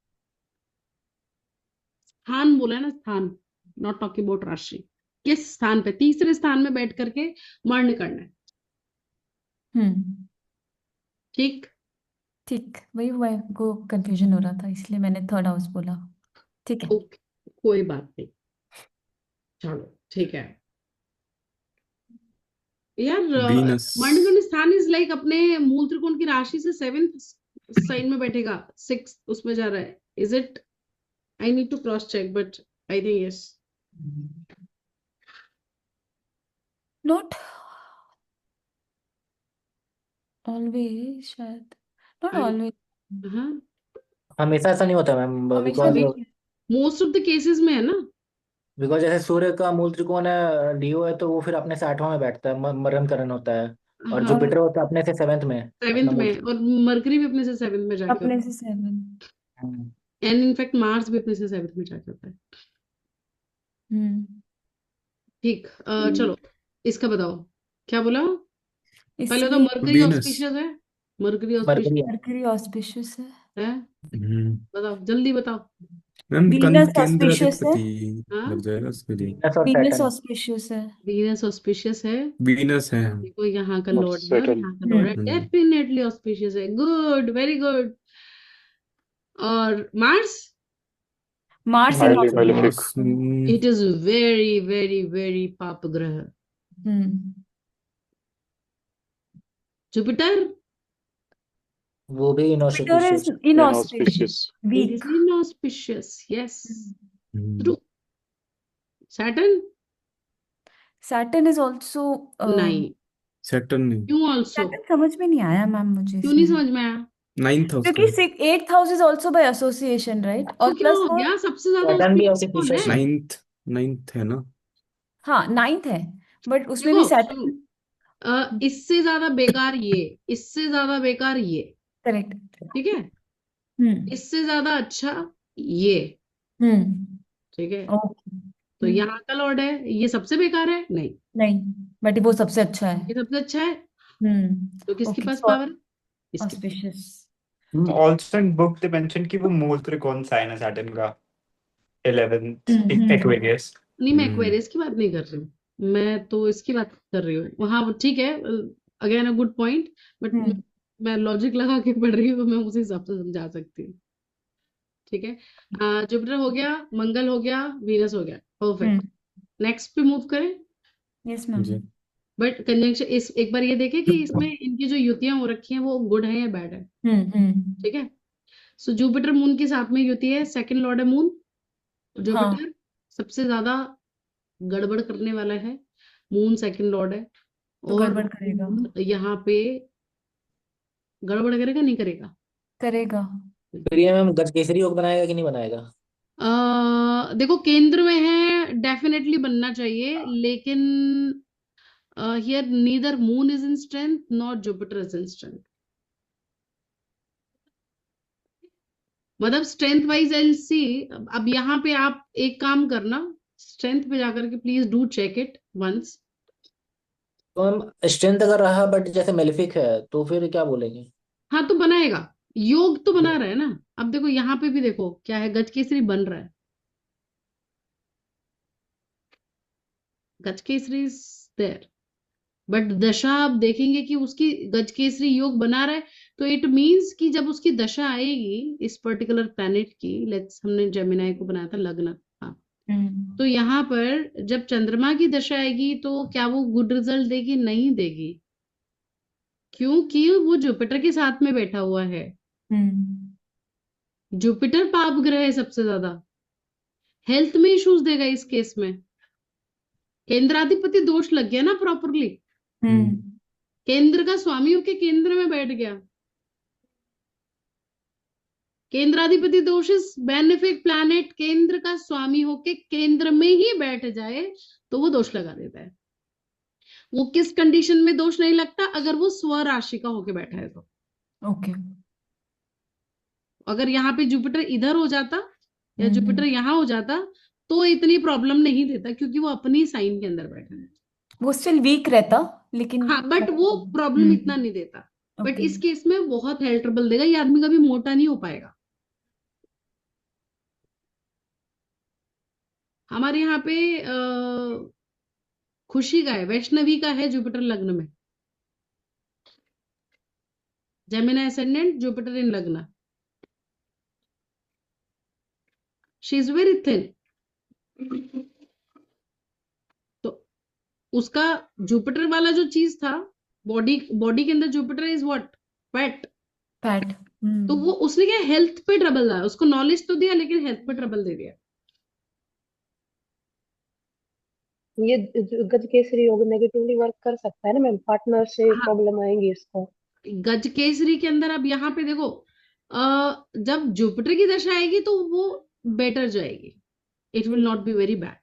स्थान बोला है ना, स्थान, नॉट टॉकिंग अबाउट राशि। किस स्थान पे, तीसरे स्थान में बैठ करके मर्ण करना है। हम्म। ठीक, ठीक, वही हुआ है को कंफ्यूजन हो रहा था इसलिए मैंने थर्ड हाउस बोला। ठीक है। ओके, कोई बात नहीं, चलो ठीक है। यार वीनस। मणिकर्ण स्थान इज लाइक अपने मूल त्रिकोण की राशि से सेवेंथ साइन में बैठेगा, सिक्स उसमें जा रहा है। Is it? I need to cross check but I think yes. Not always, शायद नॉट ऑलवेज। हाँ, हमेशा ऐसा नहीं होता मैम, हमेशा बिकॉज नहीं। मोस्ट ऑफ द केसेस में है ना। जैसे सूर्य का मूल त्रिकोण है डीओ है तो वो फिर अपने से 8वां में बैठता है, मरण करण होता है। और हाँ, जुपिटर होता है अपने से 7th में, सेवेंथ अपना मूल। में, और मरकरी भी अपने से सेवेंथ में जाके अपने होता से 7। हम्म, है, एंड इनफैक्ट मार्स भी अपने से सेवेंथ में जाके होता है। हम्म। ठीक, चलो इसका बताओ, क्या बोला? पहले तो इसमें मरकरी वीनस। ऑस्पिशियस है, मरकरी मरकरी है। मरकरी ऑस्पिशियस है। है, हम्म। बताओ जल्दी बताओ। मैम वीनस ऑस्पिशियस है। केंद्राधिपति हाँ, लग जाएगा उसके लिए। वीनस और वीनस सैटर्न। ऑस्पिशियस है। वीनस ऑस्पिशियस है। वीनस है। देखो यहाँ का और लॉर्ड है और सैटर्न। यहाँ का लॉर्ड है, हम्म। डेफिनेटली ऑस्पिशियस है, गुड, वेरी गुड। और Mars, Mars highly inauspicious. Malefic. Mars it is very very very पाप ग्रह। हम्म। जुपिटर, वो भी Jupiter is inauspicious. Inauspicious, inauspicious. It is weak. Inauspicious, yes, true. Saturn, Saturn is also. नहीं, Saturn नहीं। क्यों also? Saturn समझ में नहीं आया मैम मुझे क्यों नहीं इसमें, समझ में आया? 9th हाउस का। क्योंकि 8th house is also by association, right? और तो क्या प्लस हो वो, गया, सबसे ज्यादा सैटर्न भी ऑस्पिशियस कौन ऑस्पिशियस है? है। 9th है ना। हाँ 9th है, बट उसमें भी देखो सुनो, सैटर्न। इससे ज्यादा बेकार ये, इससे ज्यादा बेकार ये, करेक्ट। ठीक है, हम्म। इससे ज्यादा अच्छा ये, हम्म। ठीक है। ओके। तो यहाँ का लॉर्ड है, ये सबसे बेकार है? नहीं, नहीं, बट वो सबसे अच्छा है। ये सबसे अच्छा है। तो हम्म। किसके ओके, पास सो पावर है? इसके पास। Auspicious. Also in book they mention कि वो मूल त्रिकोण साइन है सैटर्न का, 11th हम्म। एक्वेरियस। नहीं, मैं हम्म। एक्वेरियस की बात नहीं कर रही हूँ, मैं तो इसकी बात कर रही हूँ। हाँ ठीक है, again a good point, but hmm. मैं लॉजिक लगा के पढ़ रही हूँ, तो मैं उसी हिसाब से समझा सकती हूँ, ठीक है। जुपिटर हो गया, मंगल हो गया, वीनस हो गया, परफेक्ट। हम्म। नेक्स्ट पे मूव करें। Yes ma'am. जी। बट कंजंक्शन, इस एक बार ये देखें कि इसमें इनकी जो युतियां हो रखी हैं वो गुड है या बैड है, हम्म। ठीक है। सो जुपिटर मून के साथ में युति है, सेकंड लॉर्ड है मून। हाँ, जुपिटर सबसे ज्यादा गड़बड़ करने वाला है, मून सेकंड लॉर्ड है। तो और गड़बड़ करेगा। मून यहाँ पे गड़बड़ करेगा, नहीं करेगा? करेगा। फिर ये मैम गज केसरी योग बनाएगा कि नहीं बनाएगा? देखो केंद्र में है, डेफिनेटली बनना चाहिए, लेकिन here neither moon is in strength not Jupiter is in strength. मतलब स्ट्रेंथ वाइज एल सी। अब यहाँ पे आप एक काम करना, स्ट्रेंथ पे जाकर के please do check it once. तो हम स्ट्रेंथ अगर रहा बट जैसे मेलिफिक है तो फिर क्या बोलेंगे? हाँ तो बनाएगा, योग तो बना रहा है ना। अब देखो यहाँ पे भी देखो क्या है, गज केसरी बन रहा है, गज केसरी इज देयर। बट दशा आप देखेंगे कि उसकी गज केसरी योग बना रहा है, तो इट मीन्स कि जब उसकी दशा आएगी इस पर्टिकुलर प्लैनेट की, लेट्स, हमने जेमिनाई को बनाया था लग्न, हाँ, तो यहाँ पर जब चंद्रमा की दशा आएगी तो क्या वो गुड रिजल्ट देगी? नहीं देगी, क्योंकि वो जुपिटर के साथ में बैठा हुआ है। हम्म। जुपिटर पाप ग्रह है सबसे ज्यादा, हेल्थ में इश्यूज देगा इस केस में। केंद्राधिपति दोष लग गया ना प्रॉपरली, हम्म। केंद्र का स्वामी होके केंद्र में बैठ गया। केंद्राधिपति दोष इज बेनिफिक प्लैनेट, केंद्र का स्वामी होके केंद्र में ही बैठ जाए तो वो दोष लगा देता है। वो किस कंडीशन में दोष नहीं लगता? अगर वो स्व राशि का होके बैठा है तो। ओके। अगर यहाँ पे जुपिटर इधर हो जाता या जुपिटर हम्म। यहाँ हो जाता तो इतनी प्रॉब्लम नहीं देता, क्योंकि वो अपनी साइन के अंदर बैठा है। वो स्टिल वीक रहता, लेकिन हाँ, बट वो प्रॉब्लम इतना नहीं देता। But okay. इस केस में बहुत हेल्थ ट्रबल देगा, ये आदमी कभी मोटा नहीं हो पाएगा। हमारे यहाँ पे खुशी का है, वैष्णवी का है जुपिटर लग्न में, जेमिनी असेंडेंट, जुपिटर इन लग्न, शी इज वेरी थिन। तो उसका जुपिटर वाला जो चीज था, बॉडी बॉडी के अंदर Jupiter is what, fat. Fat. तो वो उसने क्या हेल्थ पे ट्रबल दिया, उसको नॉलेज तो दिया लेकिन हेल्थ पे ट्रबल दे दिया। ये गज केसरी योग नेगेटिवली वर्क कर सकता है ना मैम, पार्टनर से हाँ, प्रॉब्लम आएंगी इसको। गज केसरी के अंदर अब यहाँ पे देखो, जब जुपिटर की दशा आएगी तो वो बेटर जाएगी, it will not be very bad.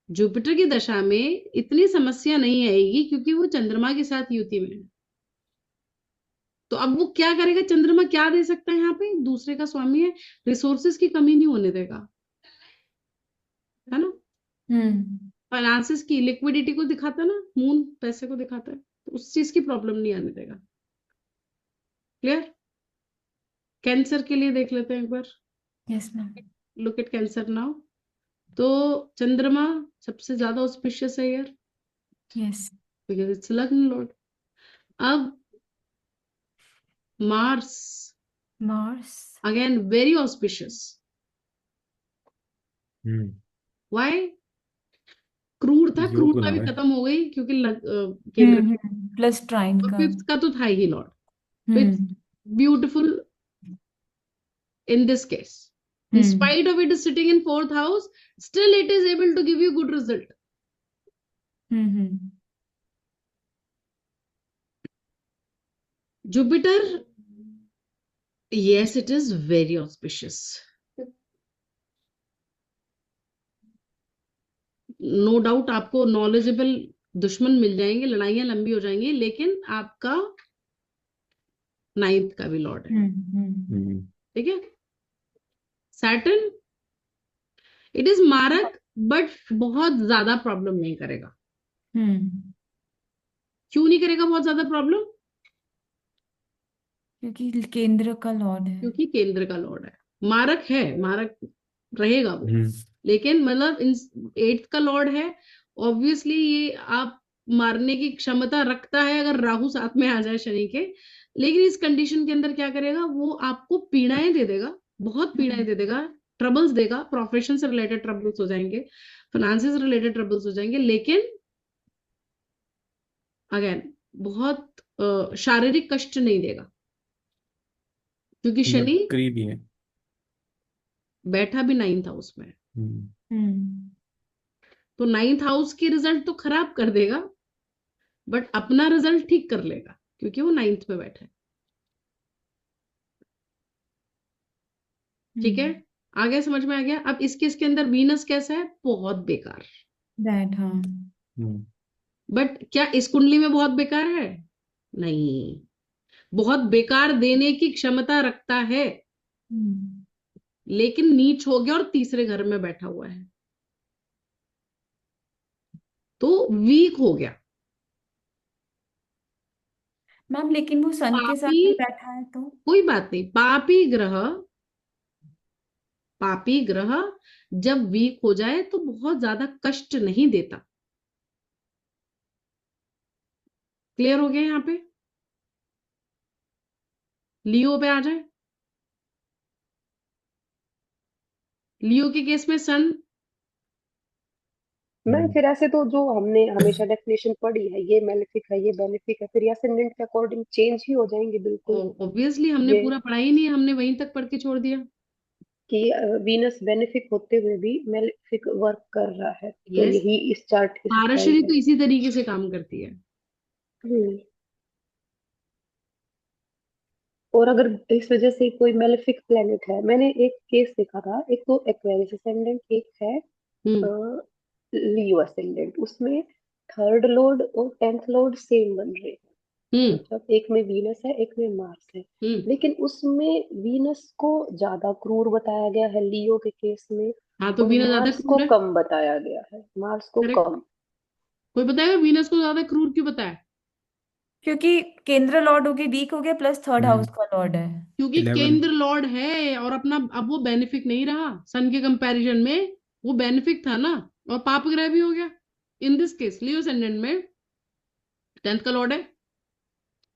Jupiter की दशा में इतनी समस्या नहीं आएगी क्योंकि वो चंद्रमा के साथ युति में है। तो अब वो क्या करेगा, चंद्रमा क्या दे सकता है यहाँ पे, दूसरे का स्वामी है, रिसोर्सेस की कमी नहीं होने देगा, है ना। फाइनेंसिस की लिक्विडिटी को दिखाता है ना, मून पैसे को दिखाता है, तो उस चीज की प्रॉब्लम नहीं आने देगा। क्लियर। कैंसर के लिए देख लेते हैं एक बार, yes ma'am. Look at Cancer now. तो चंद्रमा सबसे ज्यादा ऑस्पिशियस है यार, yes. Because it's lagna lord. अब Mars Mars. Again very auspicious. Hmm why? क्रूरता योग क्रूरता बना भी है। खत्म हो गई क्योंकि केंद्र प्लस ट्राइन और का। फिफ्थ का तो था ही लॉर्ड, तो it's hmm beautiful in this case. In spite of it is sitting in fourth house, still it is able to give you good result. Jupiter, yes, it is very auspicious. No doubt आपको knowledgeable दुश्मन मिल जाएंगे, लड़ाइयां लंबी हो जाएंगी, लेकिन आपका ninth का भी लॉर्ड है, ठीक है। सैटर्न, इट इज मारक, बट बहुत ज्यादा प्रॉब्लम नहीं करेगा। क्यों नहीं करेगा बहुत ज्यादा प्रॉब्लम? क्योंकि केंद्र का लॉर्ड है। क्योंकि केंद्र का लॉर्ड है। मारक है, मारक रहेगा वो, हम्म लेकिन मतलब एट्थ का लॉर्ड है, ऑब्वियसली ये आप मारने की क्षमता रखता है अगर राहु साथ में आ जाए शनि के। लेकिन इस कंडीशन के अंदर क्या करेगा, वो आपको पीड़ाएं दे देगा, बहुत पीड़ाएं दे देगा, ट्रबल्स देगा, प्रोफेशन से रिलेटेड ट्रबल्स हो जाएंगे, फाइनेंसेस से रिलेटेड ट्रबल्स हो जाएंगे, लेकिन अगेन बहुत शारीरिक कष्ट नहीं देगा, क्योंकि शनि मरकरी भी है। बैठा भी नाइन्थ हाउस में है। हम्म तो नाइन्थ हाउस की रिजल्ट तो खराब कर देगा, बट अपना रिजल्ट ठीक कर लेगा क्योंकि वो नाइन्थ में बैठा है। ठीक है, आगे समझ में आ गया। अब इसके अंदर वीनस कैसा है, बहुत बेकार। दैट हाँ। बट क्या इस कुंडली में बहुत बेकार है? नहीं, बहुत बेकार देने की क्षमता रखता है, लेकिन नीच हो गया और तीसरे घर में बैठा हुआ है, तो वीक हो गया। मैम लेकिन वो सन के साथ पापी, भी बैठा है तो। कोई बात नहीं, पापी ग्रह जब वीक हो जाए तो बहुत ज्यादा कष्ट नहीं देता। क्लियर हो गया यहाँ पे? लियो पे आ जाए। लियो के केस में सन, मैम फिर ऐसे तो जो हमने हमेशा डेफिनेशन पढ़ी है, ये मेलेफिक है ये बेनिफिक है, फिर ये असेंडेंट के अकॉर्डिंग चेंज ही हो जाएंगे बिल्कुल। ऑब्वियसली हमने ये पूरा पढ़ा ही नहीं है, हमने वहीं तक पढ़ के छोड़ दिया। कि वीनस बेनिफिक होते हुए भी मेलेफिक वर्क कर रहा है, तो यस, यही इस चार्ट की सच्चाई पारशरी है। तो इसी तरीके से काम करती है। हम्म। और अगर इस वजह से कोई मेलेफिक प्लेनेट है, मैंने एक केस देखा था, एक तो एक्वेरियस असेंडेंट, एक है हम्म लियो असेंडेंट, उसमें थर्ड लॉर्ड और टेंथ लॉर्ड सेम बन रहे हैं। हम्म मतलब एक में वीनस है एक में मार्स है, हम्म लेकिन उसमें वीनस को ज्यादा क्रूर बताया गया है लियो के केस में, हाँ, तो और वीनस ज्यादा मार्स को क्रूर है। कम बताया गया है, मार्स को करेक्ट। कम। कोई बताएगा वीनस को ज्यादा क्रूर क्यों बताया? क्योंकि केंद्र लॉर्ड हो गया, वीक हो गया, प्लस थर्ड हाउस का लॉर्ड है। क्योंकि 11 केंद्र लॉर्ड है और अपना अब वो बेनिफिक नहीं रहा सन के कंपैरिजन में, वो बेनिफिक था ना, और पाप ग्रह भी हो गया। In this case Leo ascendant में टेंथ का लॉर्ड है,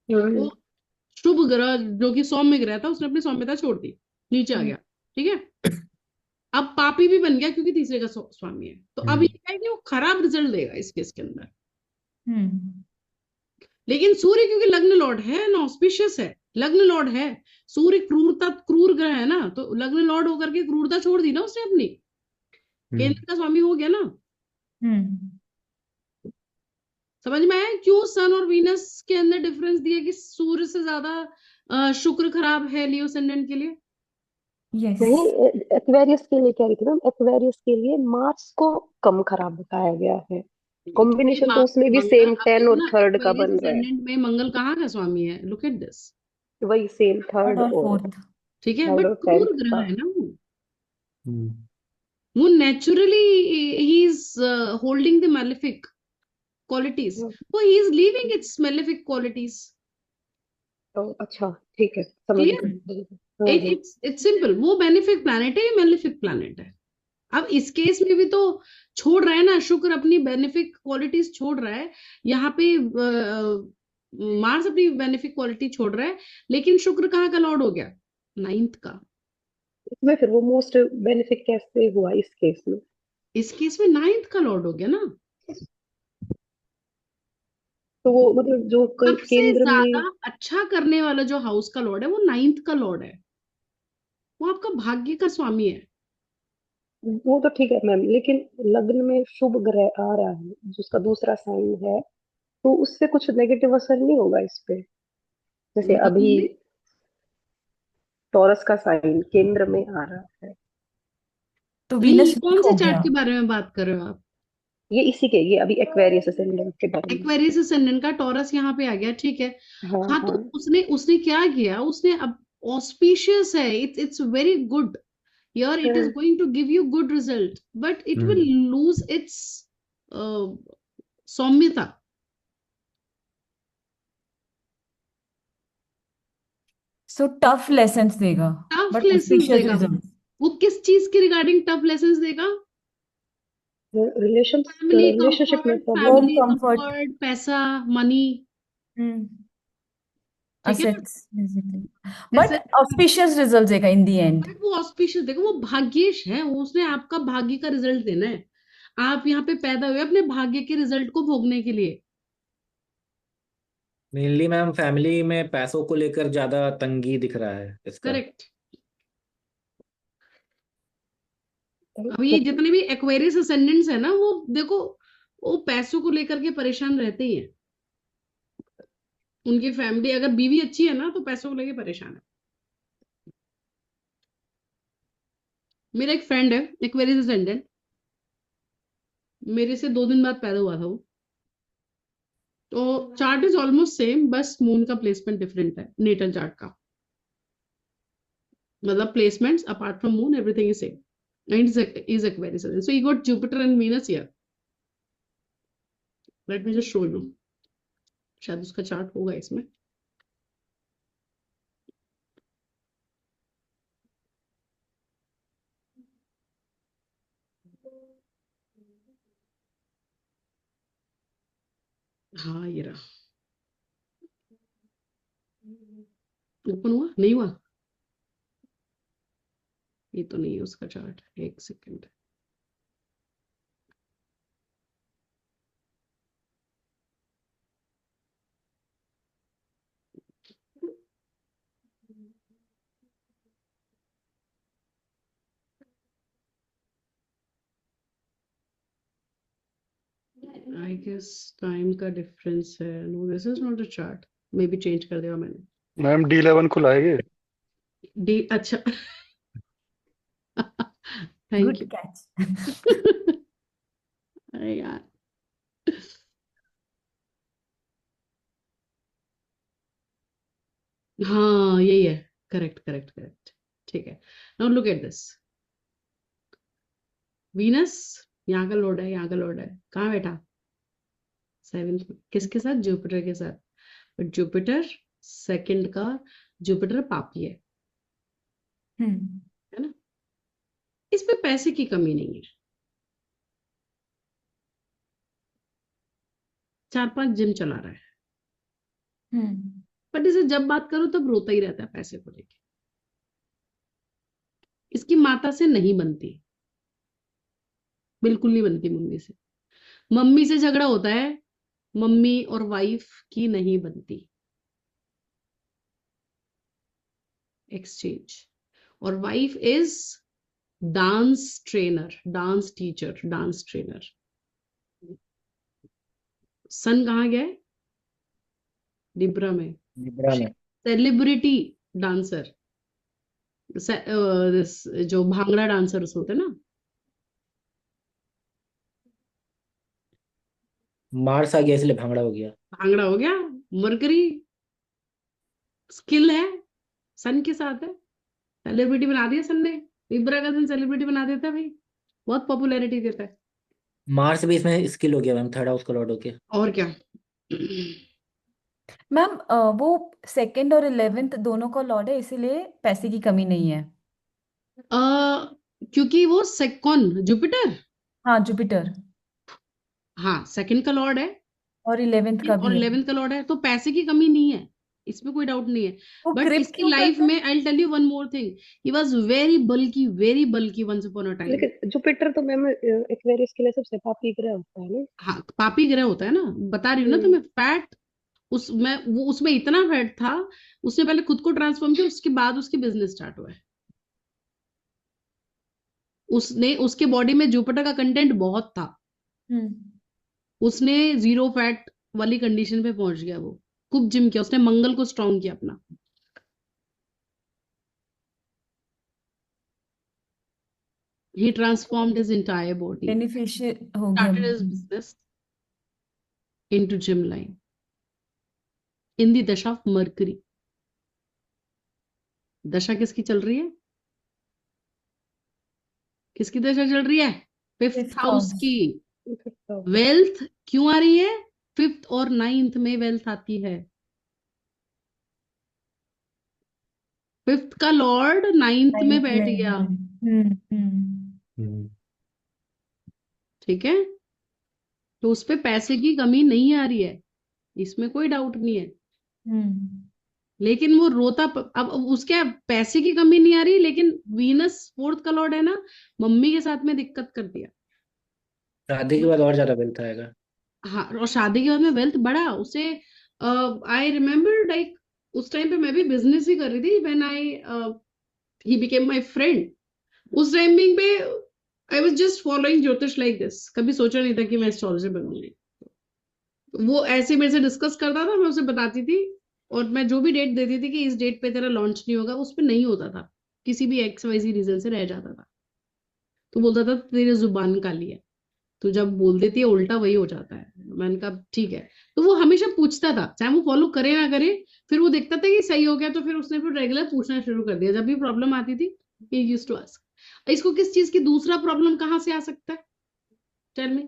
वो शुभ ग्रह जो कि सौम्य ग्रह था, उसने अपनी सौम्यता छोड़ दी, नीचे आ गया। ठीक है, अब पापी भी बन गया क्योंकि तीसरे का स्वामी है, तो अब ये है कि वो खराब रिजल्ट देगा इस केस के अंदर। लेकिन सूर्य क्योंकि लग्न लॉर्ड है ना, ऑस्पिशियस है, लग्न लॉर्ड है, सूर्य क्रूरता, क्रूर ग्रह है ना, तो लग्न लॉर्ड होकर के क्रूरता छोड़ दी ना उसने अपनी, केंद्र का स्वामी हो गया ना। समझ में आया क्यों सन और वीनस के अंदर डिफरेंस दिया कि सूर्य से ज्यादा शुक्र खराब है लियो असेंडेंट के लिए? यस। नहीं, एक्वेरियस के लिए कह रही थी ना, एक्वेरियस के लिए मार्स को कम खराब बताया गया है। क्योंकि कॉम्बिनेशन तो उसमें भी मंगल, सेम अब 10 देखो और ना, थर्ड का एक्वेरियस बन रहा है। असेंडेंट में मंगल कहाँ का स्वामी है, लुक एट दिस। वही सेम थर्ड थर्ड और और फोर्थ। ठीक है, थर्ड बट और क्रूर 10th ग्रह का। है ना वो। हम्म। वो naturally he is holding the malefic qualities, तो he is leaving its malefic qualities. तो अच्छा, ठीक है, समझ क्लियर, गई। हम्म। इट्स सिंपल, वो बेनिफिक प्लैनेट है, ये मैलेफिक प्लैनेट है। अब इस केस में भी तो छोड़ रहा है ना, शुक्र अपनी बेनिफिक क्वालिटीज छोड़ रहा है, यहाँ पे मार्स अपनी बेनिफिक क्वालिटी छोड़ रहा है, लेकिन शुक्र कहाँ का लॉर्ड हो गया, 9th का। इसमें फिर वो मोस्ट बेनिफिट कैसे हुआ इस केस में? इस केस में 9th का लॉर्ड हो गया ना। तो वो मतलब जो सबसे केंद्र ज्यादा में। अच्छा करने वाला जो हाउस का लॉर्ड है वो 9th का लॉर्ड है, वो आपका भाग्य का स्वामी है। वो तो ठीक है मैम, लेकिन लग्न में शुभ ग्रह आ रहा है जिसका दूसरा साइन है, तो उससे कुछ नेगेटिव असर नहीं होगा इस पे? जैसे लग्न अभी में टॉरस का साइन केंद्र में आ रहा है। तो नहीं, ये वीनस वीक कौन हो से चार्ट गया। के बारे में बात कर रहे हो आप? ये इसी के, ये अभी एक्वेरियस असेंडेंट के बारे में। एक्वेरियस असेंडेंट का टॉरस यहाँ पे आ गया, ठीक है। हाँ हाँ, तो हाँ। उसने उसने क्या किया, उसने अब ऑस्पिशियस है, it's very good, here it is हाँ, going to give you good result, but it will hmm. lose its सौम्यता। सो टफ लेसन्स देगा, टफ बट लेसन्स ऑस्पिशियस देगा। रिजल्ट। वो किस चीज के रिगार्डिंग टफ लेसन्स देगा? रिलेशन फैमिली रिलेशनशिप में comfort, problem. Home family comfort. Comfort, पैसा, मनी। ठीक है, असेट्स बेसिकली। बट जैसे, ऑस्पिशियस रिजल्ट देगा इन द एंड। बट वो ऑस्पिशियस, देखो वो भाग्येश है, उसने आपका भाग्य का रिजल्ट देना है। आप यहाँ पे पैदा हुए अपने भाग्य के रिजल्ट को भोगने के लिए। मेनली मैम फैमिली में पैसों को लेकर ज्यादा तंगी दिख रहा है इसका। करेक्ट। अब ये जितने भी एक्वेरियस असेंडेंट्स है ना, वो देखो, वो पैसों को लेकर के परेशान रहते ही हैं। उनकी फैमिली अगर बीवी अच्छी है ना, तो पैसों को लेकर परेशान है। मेरा एक फ्रेंड है एक्वेरियस असेंडेंट, मेरे से 2 दिन बाद पैदा हुआ था वो। तो चार्ट इज ऑलमोस्ट सेम, बस मून का प्लेसमेंट डिफरेंट है नेटल चार्ट का, मतलब placements apart from moon everything is same, and is Aquarius ascendant. So he got Jupiter and Venus here. Let me just show you. शायद उसका chart होगा इसमें। हाँ, ये रहा। ओपन हुआ नहीं हुआ? ये तो नहीं है उसका चार्ट, एक सेकेंड। आई गेस टाइम का डिफरेंस है। No, this is not the chart, maybe change कर दिया मैंने। मैम D11 खुलाएंगे। डी, अच्छा। Thank good you. कैच। अरे यार, हाँ यही है, करेक्ट करेक्ट करेक्ट, ठीक है। Now look at this, Venus यहाँ का लॉर्ड है, यहाँ का लॉर्ड है, कहाँ बैठा? 7th में, किसके साथ? जुपिटर के साथ। बट जुपिटर सेकंड का, जुपिटर पापी है ना, इस पे पैसे की कमी नहीं है। 4-5 जिम चला रहा है, बट इसे जब बात करो तब रोता ही रहता है पैसे को लेके। इसकी माता से नहीं बनती, बिल्कुल नहीं बनती मम्मी से। मम्मी से झगड़ा होता है, मम्मी और वाइफ की नहीं बनती एक्सचेंज। और wife is dance trainer, dance teacher, dance trainer. Son कहाँ गया है? लिब्रा में। लिब्रा में। सेलिब्रिटी डांसर, जो भांगड़ा डांसर्स होते हैं ना, मार्स आ गया इसलिए भांगड़ा हो गया। भांगड़ा हो गया। मरकरी स्किल है, सन के साथ है, सेलिब्रिटी बना दिया सन ने। लिब्रा का सन सेलिब्रिटी बना देता है भाई, बहुत पॉपुलैरिटी देता है। मार्स भी इसमें स्किल हो गया मैम, थर्ड हाउस का लॉर्ड होके। और क्या। मैम वो सेकंड और 11th दोनों का लॉर्ड है, इसीलिए पैसे की कमी नहीं है। क्योंकि वो कौन, जुपिटर। हाँ, जुपिटर। हाँ, सेकंड का लॉर्ड है और 11th का और भी है। 11th का लॉर्ड है, तो पैसे की कमी नहीं है, इसमें कोई डाउट नहीं है। वो बट ग्रिप इसकी क्यों लाइफ करता है? में I tell you one more thing, he was very bulky once upon a time. लेकिन जुपिटर तो मैम एक्वेरियस के लिए सबसे पापी ग्रह होता है ना। हाँ, पापी ग्रह होता है ना, बता रही हूँ ना हम्म। तुम्हें। फैट उसमें इतना फैट था, उसने पहले खुद को ट्रांसफॉर्म किया, उसके बाद उसकी बिजनेस स्टार्ट हुआ है। उसके बॉडी में जुपिटर का कंटेंट बहुत था, हम्म। उसने जीरो फैट वाली कंडीशन पे पहुंच गया। वो खूब जिम किया उसने, मंगल को स्ट्रॉन्ग किया अपना। He transformed his entire body, beneficial हो गया। started his business into gym line in the दशा of Mercury। दशा किसकी चल रही है, किसकी दशा चल रही है? Fifth fifth house house. की। Fifth house. वेल्थ क्यों आ रही है? फिफ्थ और नाइन्थ में वेल्थ आती है। फिफ्थ का लॉर्ड नाइन्थ में 9th बैठ में गया। है। हम्म। ठीक है, तो उस पे पैसे की कमी नहीं आ रही है, इसमें कोई डाउट नहीं है। हम्म। लेकिन वो अब उसके पैसे की कमी नहीं आ रही, लेकिन वीनस फोर्थ का लॉर्ड है ना, मम्मी के साथ में दिक्कत कर दिया। शादी के बाद और ज्यादा वेल्थ आएगा। हाँ, और शादी के बाद में वेल्थ बढ़ा उसे। आई रिमेम्बर लाइक उस टाइम पे मैं भी बिजनेस ही कर रही थी, when he became my friend. उस टाइमिंग पे आई वाज जस्ट फॉलोइंग ज्योतिष लाइक दिस, कभी सोचा नहीं था कि मैं एस्ट्रोलॉजर बनूंगी। वो ऐसे मेरे से डिस्कस करता था, मैं उसे बताती थी, और मैं जो भी डेट देती थी कि इस डेट पे तेरा लॉन्च नहीं होगा, उस पे नहीं होता था, किसी भी XYZ रीजन से रह जाता था। तो बोलता था तेरी जुबान काली है, तो जब बोल देती है उल्टा वही हो जाता है। मैंने कहा ठीक है। तो वो हमेशा पूछता था, चाहे वो फॉलो करे ना करे, फिर वो देखता था कि सही हो गया, तो फिर उसने फिर रेगुलर पूछना शुरू कर दिया, जब भी प्रॉब्लम आती थी ही यूज्ड टू आस्क। इसको किस चीज की दूसरा प्रॉब्लम कहाँ से आ सकता है, टेल मी।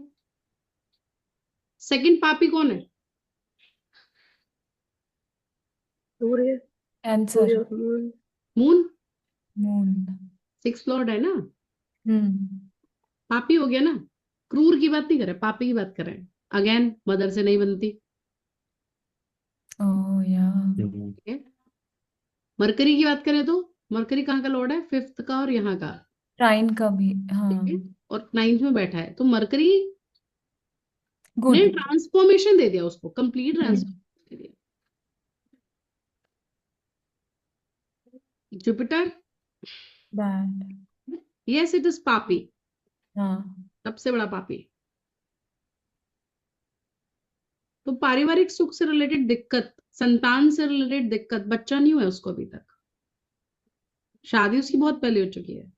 सेकंड पापी कौन है? सूर्य। आंसर। सूर्य और moon. Moon. Moon. Six Lord है ना, हम्म। पापी हो गया ना। क्रूर की बात नहीं कर रहे, पापी की बात कर रहे हैं। अगेन मदर से नहीं बनती। ओह या। ठीक है, मरकरी की बात करें तो मरकरी कहाँ का लॉर्ड है? फिफ्थ का और यहाँ का। ट्राइन का भी, ठीक हाँ। है, और नाइन्थ में बैठा है, तो मरकरी गुड। ने ट्रांसफॉर्मेशन दे दिया उसको, कंप्लीट ट्रांसफॉर्मेशन दे दिया। Jupiter, bad. Yes it is पापी, हाँ। सबसे बड़ा पापी। तो पारिवारिक सुख से रिलेटेड दिक्कत, संतान से रिलेटेड दिक्कत, बच्चा नहीं हुआ है उसको अभी तक, शादी उसकी बहुत पहले हो चुकी है।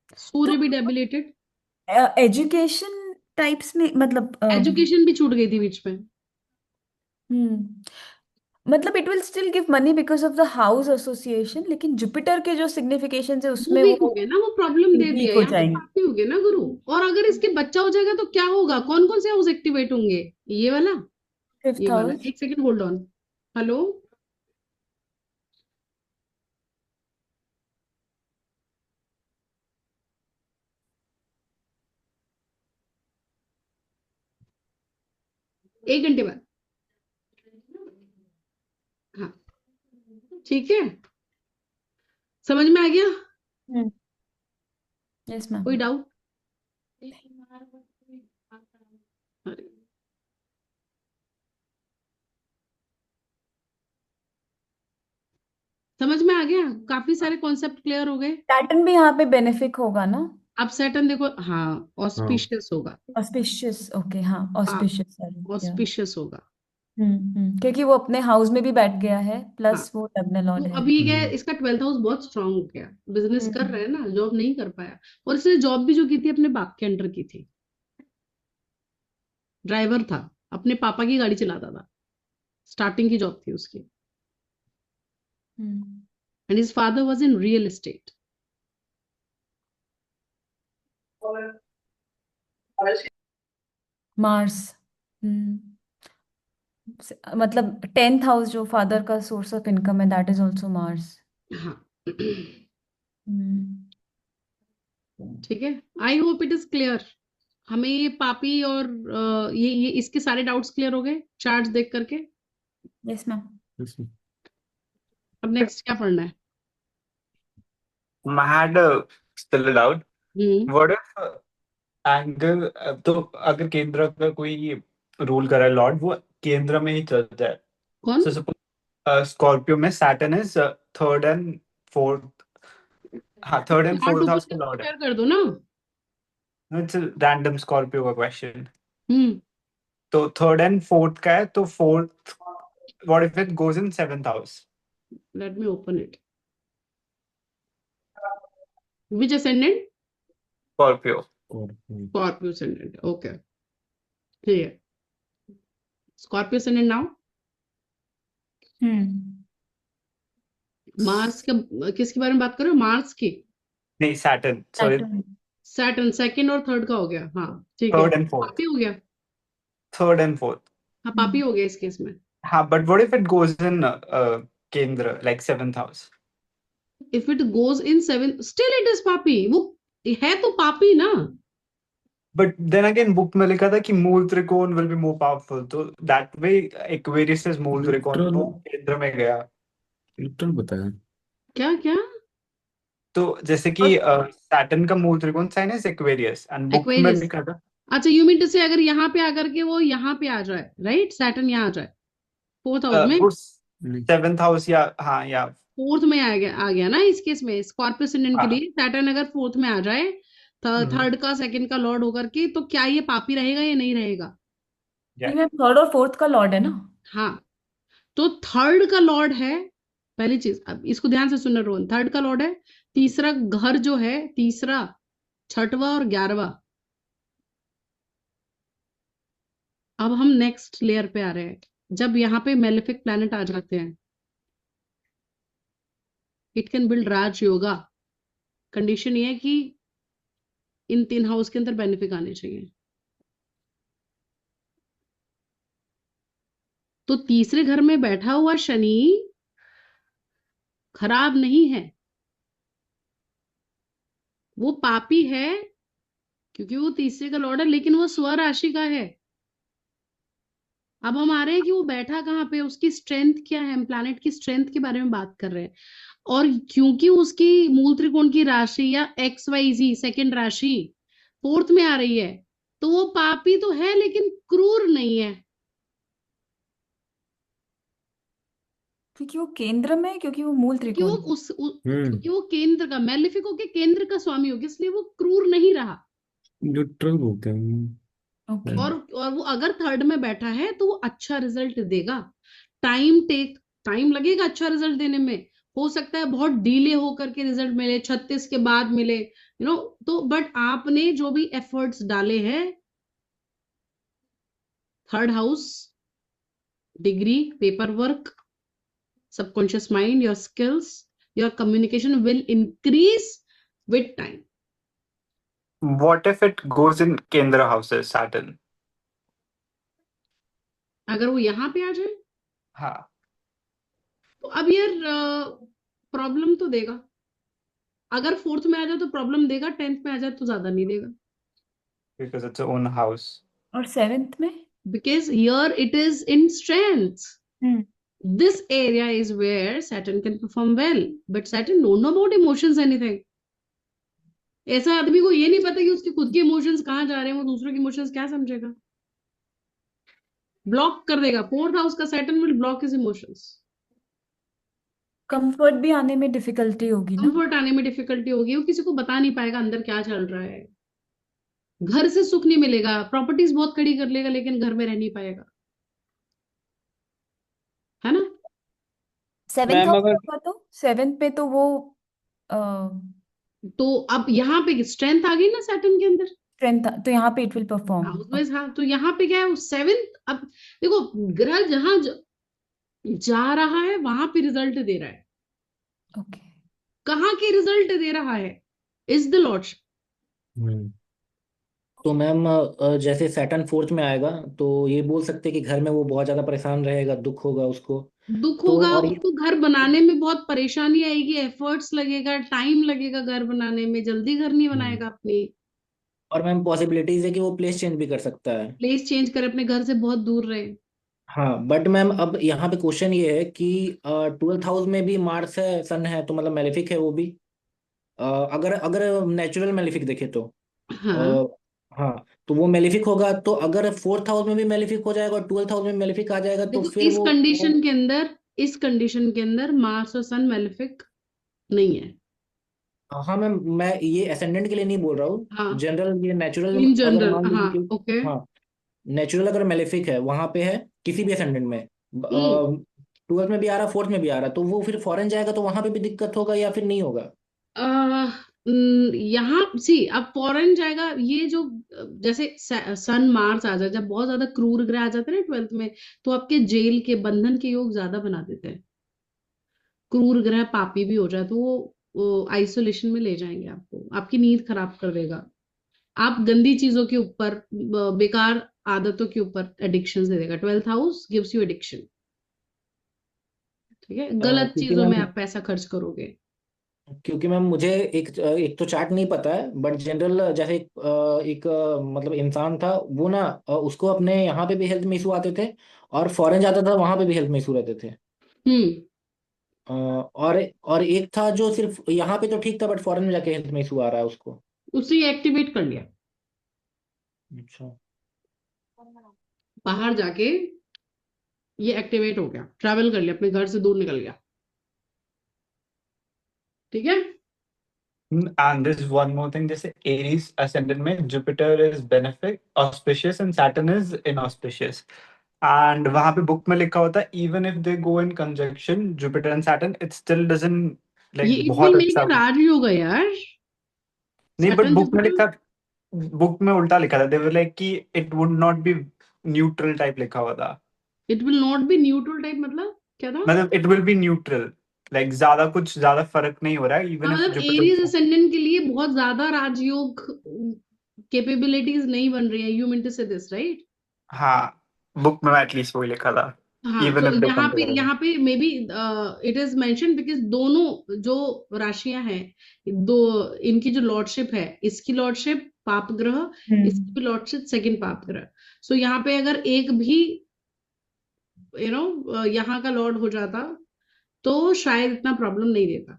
तो सूर्य भी डेबिलेटेड। एजुकेशन टाइप्स में मतलब एजुकेशन भी छूट गई थी बीच में। मतलब it will still give money because of the house association, लेकिन जुपिटर के जो सिग्निफिकेशन है वो उसमें वीक हो वो गया ना, वो प्रॉब्लम दे वीक दिया, हो यहाँ पे जाएंगे। पापी हो गए ना गुरु। और अगर इसके बच्चा हो जाएगा तो क्या होगा, कौन कौन से हाउस एक्टिवेट होंगे? ये वाला, फिफ्थ ये वाला। हाउस। एक सेकंड होल्ड ऑन। हेलो, एक घंटे बाद। हाँ, ठीक है, समझ में आ गया? Yes ma'am. कोई डाउट? अरे, समझ में आ गया, काफी सारे कॉन्सेप्ट क्लियर हो गए। सैटर्न भी यहाँ पे बेनिफिक होगा ना? अब सैटर्न देखो, हाँ, हाँ। ऑस्पिशियस होगा। ऑस्पिशियस, ओके, हाँ, हाँ, ऑस्पिशियस, सॉरी या। ऑस्पिशियस होगा। क्योंकि वो अपने हाउस में भी बैठ गया है, हाँ, प्लस वो लग्न तो लॉर्ड है। अभी क्या है, इसका 12th हाउस बहुत स्ट्रांग हो गया, बिजनेस कर रहा है ना, जॉब नहीं कर पाया। और इसने जॉब भी जो की थी अपने बाप के अंडर की थी, ड्राइवर था, अपने पापा की गाड़ी चलाता था, स्टार्टिंग की जॉब थी उसकी। Hmm. And his father was in real estate. Mars. मतलब 10th हाउस जो फादर का सोर्स ऑफ इनकम है, दैट इज ऑल्सो मार्स। हाँ। ठीक है, I hope it is clear. हमें ये पापी और ये इसके सारे डाउट्स क्लियर हो गए चार्ट्स देख करके। Yes ma'am. इसमें अब नेक्स्ट क्या पढ़ना है? I had still a doubt. Hmm. What if angle, तो अगर केंद्र का कोई रूल करे लॉर्ड, वो केंद्र में ही चलता है। कौन? सो सपोज स्कॉर्पियो में Saturn is third and fourth, हाँ थर्ड एंड चार्ट फोर्थ ऊपर हाउस का से लॉर्ड है। शेयर कर दो ना। इट्स रैंडम स्कॉर्पियो का क्वेश्चन। हम्म। तो थर्ड एंड फोर्थ का है, तो fourth, what if it goes in seventh house? Let me open it. Which ascendant? Scorpio. और स्कॉर्पियो असेंडेंट, ओके, ठीक है। Scorpio ascendant now. मार्स का किसके बारे में बात कर रहे हो? मार्स की? नहीं, Saturn, sorry. Saturn. Saturn second और थर्ड का हो गया, हाँ ठीक है। Third and fourth. पापी हो गया। Third and fourth. हाँ पापी हो गया इस केस में। हाँ, but what if it goes in केंद्र, like seventh house? If it goes in seven, still it is पापी, वो है तो पापी ना। बट देन अगेन बुक में लिखा था कि मूल त्रिकोण विल बी मोर पावरफुल, तो दैट वे एक्वेरियस इज मूल त्रिकोण, न्यूट्रल वो केंद्र में गया। न्यूट्रल बताया। क्या क्या? तो जैसे कि सैटर्न का मूल त्रिकोण sign is Aquarius, and book में एक्वेरियस। लिखा था। अच्छा, यू मीन टू से अगर यहाँ पे आकर के वो यहाँ पे आ जाए, राइट, सैटर्न यहाँ आ जाए फोर्थ हाउस में। वो नहीं, सेवेंथ हाउस, या हाँ, या फोर्थ में आ गया ना इस केस में, स्कॉर्पियो असेंडेंट के हाँ। लिए सैटर्न अगर फोर्थ में आ जाए, थर्ड का सेकंड का लॉर्ड होकर के, तो क्या ये पापी रहेगा या नहीं रहेगा? नहीं मैम, थर्ड और फोर्थ का लॉर्ड है ना। हाँ, तो थर्ड का लॉर्ड है, पहली चीज, अब इसको ध्यान से सुनना रोहन, थर्ड का लॉर्ड है, तीसरा घर जो है, तीसरा, छठवा और 11वां। अब हम नेक्स्ट लेयर पे आ रहे हैं, जब यहाँ पे मेलेफिक प्लैनेट आ जाते हैं, it can build Raj yoga. Condition ये है कि इन 3 हाउस के अंदर बेनिफिक आने चाहिए। तो तीसरे घर में बैठा हुआ शनि खराब नहीं है, वो पापी है क्योंकि वो तीसरे का लॉर्ड है, लेकिन वो स्वराशि का है। अब हम आ रहे हैं कि वो बैठा कहाँ पे, उसकी स्ट्रेंथ क्या है, हम प्लैनेट की स्ट्रेंथ के बारे में बात कर रहे हैं। और क्योंकि उसकी मूल त्रिकोण की राशि या XYZ सेकंड राशि फोर्थ में आ रही है, तो वो पापी तो है लेकिन क्रूर नहीं है। क्योंकि वो केंद्र में है, क्योंकि वो मूल क्योंकि वो त्रिकोण। क्योंकि वो केंद्र का, मेलेफिक होके केंद्र का स्वामी हो गया, इसलिए वो क्रूर नहीं रहा। न्यूट्रल हो गया। ओके। और वो अगर थर्ड में बैठा है तो वो अच्छा रिजल्ट देगा। टाइम लगेगा अच्छा रिजल्ट देने में, हो सकता है बहुत डीले हो करके रिजल्ट मिले, 36 के बाद मिले, तो बट आपने जो भी एफर्ट्स डाले हैं, third house, degree, paper work, subconscious mind, your skills, your communication will increase with time. What if it goes in केंद्र हाउसेस, सैटर्न? अगर वो यहाँ पे आ जाए, हाँ, तो अब यार प्रॉब्लम तो देगा। अगर फोर्थ में आ जाए तो प्रॉब्लम देगा, 10th में आ जाए तो ज्यादा नहीं देगा। Because its own house. और सेवेंथ में। Because here it is in strength. Hmm. This area is where Saturn can perform well, but Saturn don't know about emotions anything. ऐसा आदमी को ये नहीं पता कि उसके खुद के इमोशंस कहाँ जा रहे हैं, वो दूसरों के इमोशंस क्या समझेगा? ब्लॉक कर देगा। फोर्थ हाउस का Saturn will block his emotions. Comfort भी आने में डिफिकल्टी होगी ना। कंफर्ट आने में डिफिकल्टी होगी, वो किसी को बता नहीं पाएगा अंदर क्या चल रहा है। घर से सुख नहीं मिलेगा, प्रॉपर्टीज बहुत खड़ी कर लेगा लेकिन घर में रह नहीं पाएगा। है ना? सेवेंथ मैम हाउस अगर होगा तो सेवेंथ पे तो वो तो अब यहाँ पे स्ट्रेंथ आ गई ना सैटर्न के अंदर, स्ट्रेंथ, तो यहाँ पे it will perform. House wise. हाँ, तो यहाँ पे क्या है, सेवेंथ। अब देखो, ग्रह जहां जा रहा है वहां पे रिजल्ट दे रहा है। ओके। कहाँ के रिजल्ट दे रहा है? Is the lordship. हम्म। तो मैम जैसे सैटर्न फोर्थ में आएगा तो ये बोल सकते हैं कि घर में वो बहुत ज्यादा परेशान रहेगा, दुख होगा उसको। दुख तो होगा, और ये उसको घर बनाने में बहुत परेशानी आएगी, एफर्ट्स लगेगा, टाइम लगेगा घर बनाने में, जल्दी घर नहीं हम्म। बनाएगा अपनी। और मैम पॉसिबिलिटीज है कि वो प्लेस चेंज भी कर सकता है। प्लेस चेंज करे, अपने घर से बहुत दूर रहे। हाँ बट मैम अब यहाँ पे क्वेश्चन ये है कि 12th हाउस में भी मार्स है, सन है, तो मतलब मेलेफिक है वो भी। अगर अगर नेचुरल मेलेफिक देखे तो हाँ, हाँ, तो वो मेलेफिक होगा। तो अगर 4th हाउस में भी मेलेफिक हो जाएगा और 12th हाउस में मेलेफिक आ जाएगा तो देखो फिर इस वो। कंडीशन के अंदर, इस कंडीशन के अंदर मार्स और सन मेलेफिक नहीं है। हाँ मैम, मैं ये असेंडेंट के लिए नहीं बोल रहा हूँ, हाँ, जनरल ये नेचुरल इन अगर जनरल, मान हाँ, लीजिए कि ओके। हाँ, नेचुरल अगर मेलेफिक है वहां पे है किसी भी असेंडेंट में, हम्म। 12th में भी आ रहा, 4th में भी आ रहा, तो वो फिर फॉरेन जाएगा तो वहां पे भी दिक्कत होगा या फिर नहीं होगा? यहाँ सी, अब फॉरेन जाएगा, ये जो जैसे सन मार्स आ जाए, जब बहुत ज्यादा क्रूर ग्रह आ जाते हैं ना 12th में, तो आपके जेल के, बंधन के योग ज्यादा बना देते हैं। क्रूर ग्रह पापी भी हो जाए तो वो आइसोलेशन में ले जाएंगे आपको, आपकी नींद खराब कर देगा। आप गंदी चीजों के ऊपर, बेकार आदतों के ऊपर एडिक्शन दे देगा। 12th house gives you addiction. ठीक है, गलत क्योंकि चीजों में मैम आप पैसा खर्च करोगे। क्योंकि मैम मुझे एक तो चार्ट नहीं पता है, बट जनरल जैसे मतलब इंसान था वो ना, उसको अपने यहाँ पे भी हेल्थ में इशू आते थे और फॉरेन जाता था वहां पे भी हेल्थ में इशू रहते थे। हम्म। और एक था जो सिर्फ यहाँ पे तो ठीक था बट फॉरेन में जाके हेल्थ में इशू आ रहा है उसको। उसे एक्टिवेट कर लिया, अच्छा। बाहर जाके ये एक्टिवेट हो गया, ट्रैवल कर लिया, अपने घर से दूर निकल गया। ठीक है। And there's one more thing, जैसे Aries ascendant में Jupiter is benefic, auspicious and Saturn is inauspicious. And वहां पे बुक में लिखा होता है even if they go in conjunction Jupiter and Saturn, it still doesn't ये like इसलिए बहुत मैंने अच्छा। कहा राजयोग है यार, नहीं बट सैटर्न बुक में जुपिटर। लिखा, बुक में उल्टा लिखा था, they were like कि it would not be neutral type लिखा हुआ था। It will not be neutral type, मतलब क्या था? मतलब it will be neutral, like ज्यादा कुछ ज्यादा फर्क नहीं हो रहा है हाँ, even if मतलब Jupiter। एरीज असेंडेंट के लिए बहुत ज्यादा राजयोग कैपेबिलिटीज नहीं बन रही है, यू मीन टू से दिस, राइट? हाँ, बुक में एटलीस्ट वही लिखा था, हाँ, even तो if they come together। यहाँ पे may be it is mention because दोनों जो राशियां हैं, दो, इनकी जो लॉर्डशिप है, इसकी लॉर्डशिप पाप ग्रह, इसकी भी लॉर्डशिप सेकंड पाप ग्रह। सो यहाँ पे अगर एक भी यहाँ का लॉर्ड हो जाता तो शायद इतना प्रॉब्लम नहीं देता।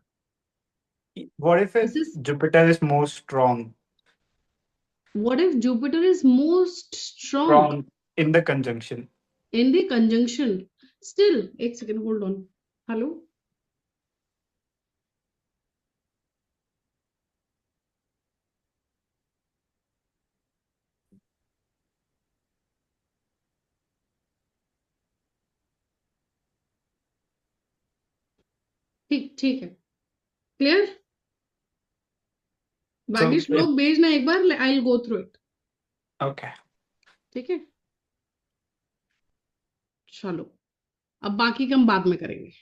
What if this is, Jupiter is more what if Jupiter is most strong strong in the conjunction? In the conjunction? Still, एक सेकेंड, होल्ड ऑन। हेलो, ठीक ठीक है, क्लियर? बाकी So श्लोक भेजना एक बार, I will go through it. okay, ठीक है, चलो, अब बाकी का हम बाद में करेंगे।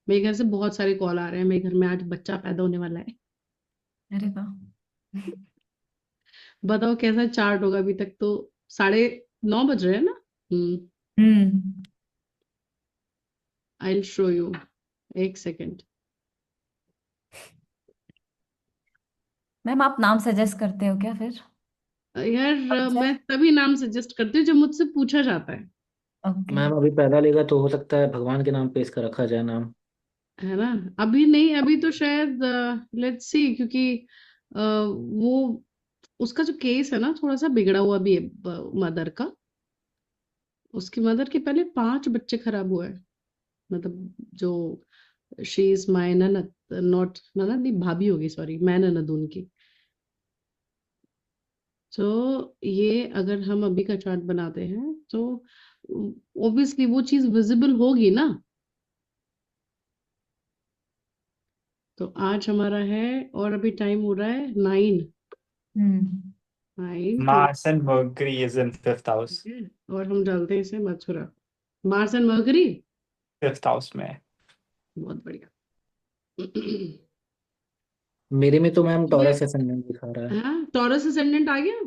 मेरे घर से बहुत सारे कॉल आ रहे हैं, मेरे घर में आज बच्चा पैदा होने वाला है। अरे वाह। बताओ कैसा चार्ट होगा, अभी तक तो 9:30 बज रहे हैं ना। हम्म। आई विल शो यू, एक सेकेंड। मैम आप नाम सजेस्ट करते हो क्या फिर? यार, अच्छा। मैं तभी नाम सजेस्ट करती हूँ जब मुझसे पूछा जाता है ओके। मैम अभी पैदा लेगा तो हो सकता है भगवान के नाम पे इसका रखा जाए नाम। है ना? अभी नहीं, अभी तो शायद लेट्स सी, क्योंकि वो, उसका जो केस है ना थोड़ा सा बिगड़ा हुआ भी है, मदर का। उसकी मदर के पहले 5 बच्चे खराब हुए हैं, मतलब जो, शी इज माय ननद, नॉट ननद नहीं, भाभी होगी, सॉरी, मैं ननद हूं उनकी। तो ये अगर हम अभी का चार्ट बनाते हैं तो ऑब्वियसली वो चीज विजिबल होगी ना। तो आज हमारा है, और अभी टाइम हो रहा है 9, हम्म 9 Mars and Mercury is in fifth house. और हम डालते हैं इसे Mathura. Mars and mercury, Fifth house में। बहुत बढ़िया। मेरे में तो मैम ये टॉरस असेंडेंट दिखा रहा है। हाँ, टॉरस असेंडेंट आ गया।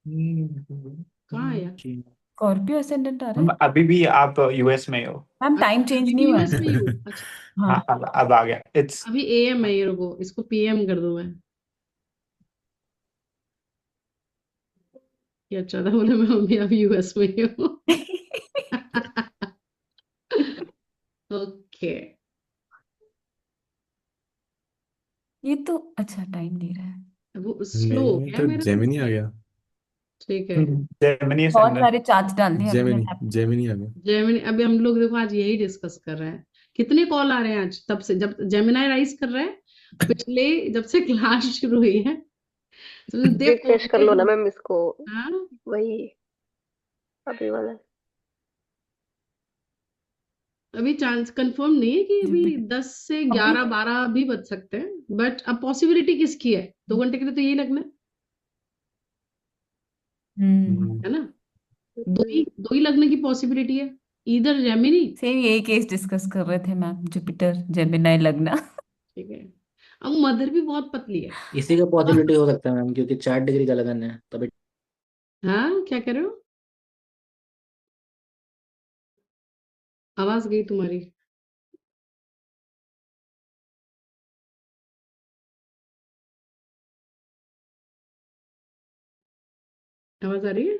कहाँ है यार? स्कॉर्पियो असेंडेंट आ रहा है। अभी भी आप यूएस में हो। मैम टाइम चेंज अभी नहीं हुआ यूएस में ही है। हूँ। अच्छा, हाँ हाँ अब आ गया। इट्स अभी एएम है, ये रुको, इसको पीएम कर दूं मैं। ये अच्छा था, बोले मैं अभी यूएस में ही हूँ। ओके, ये तो अच्छा टाइम दे रहा है। वो स्लो मेरे हो में गया तो मेरा तो। जेमिनी आ गया। ठीक है। जेमिनी बहुत ascendant। सारे चार्ट डाल दिए अपने जेमिनी लैप। जेमिनी आ गया। जेमिनी, अभी हम लोग देखो आज यही डिस्कस कर रहे हैं। कितने कॉल आ रहे हैं आज, तब से जब जेमिनाई राइज कर रहे हैं, पिछले जब से क्लास शुरू हुई है, तो दे रिफ्रेश कर लो ना मैम इसको, हाँ, वही अभी वाला। अभी चांस कंफर्म नहीं है कि अभी जुपिटर 10 से अभी 11 12 भी बज सकते हैं, बट अब पॉसिबिलिटी किसकी है? 2 घंटे के लिए तो यही लगना हम्म है ना। दो ही लगने की पॉसिबिलिटी है, इधर जेमिनी। सेम यही केस डिस्कस कर रहे थे मैम, जुपिटर जेमिनाई लगना। ठीक है, अब मदर भी बहुत पतली है। इसी का पॉसिबिलिटी हो सकता है मैम, क्योंकि 4 डिग्री का लगन है तभी। हाँ, क्या कर रहे हो? आवाज गई तुम्हारी। आवाज आ रही है?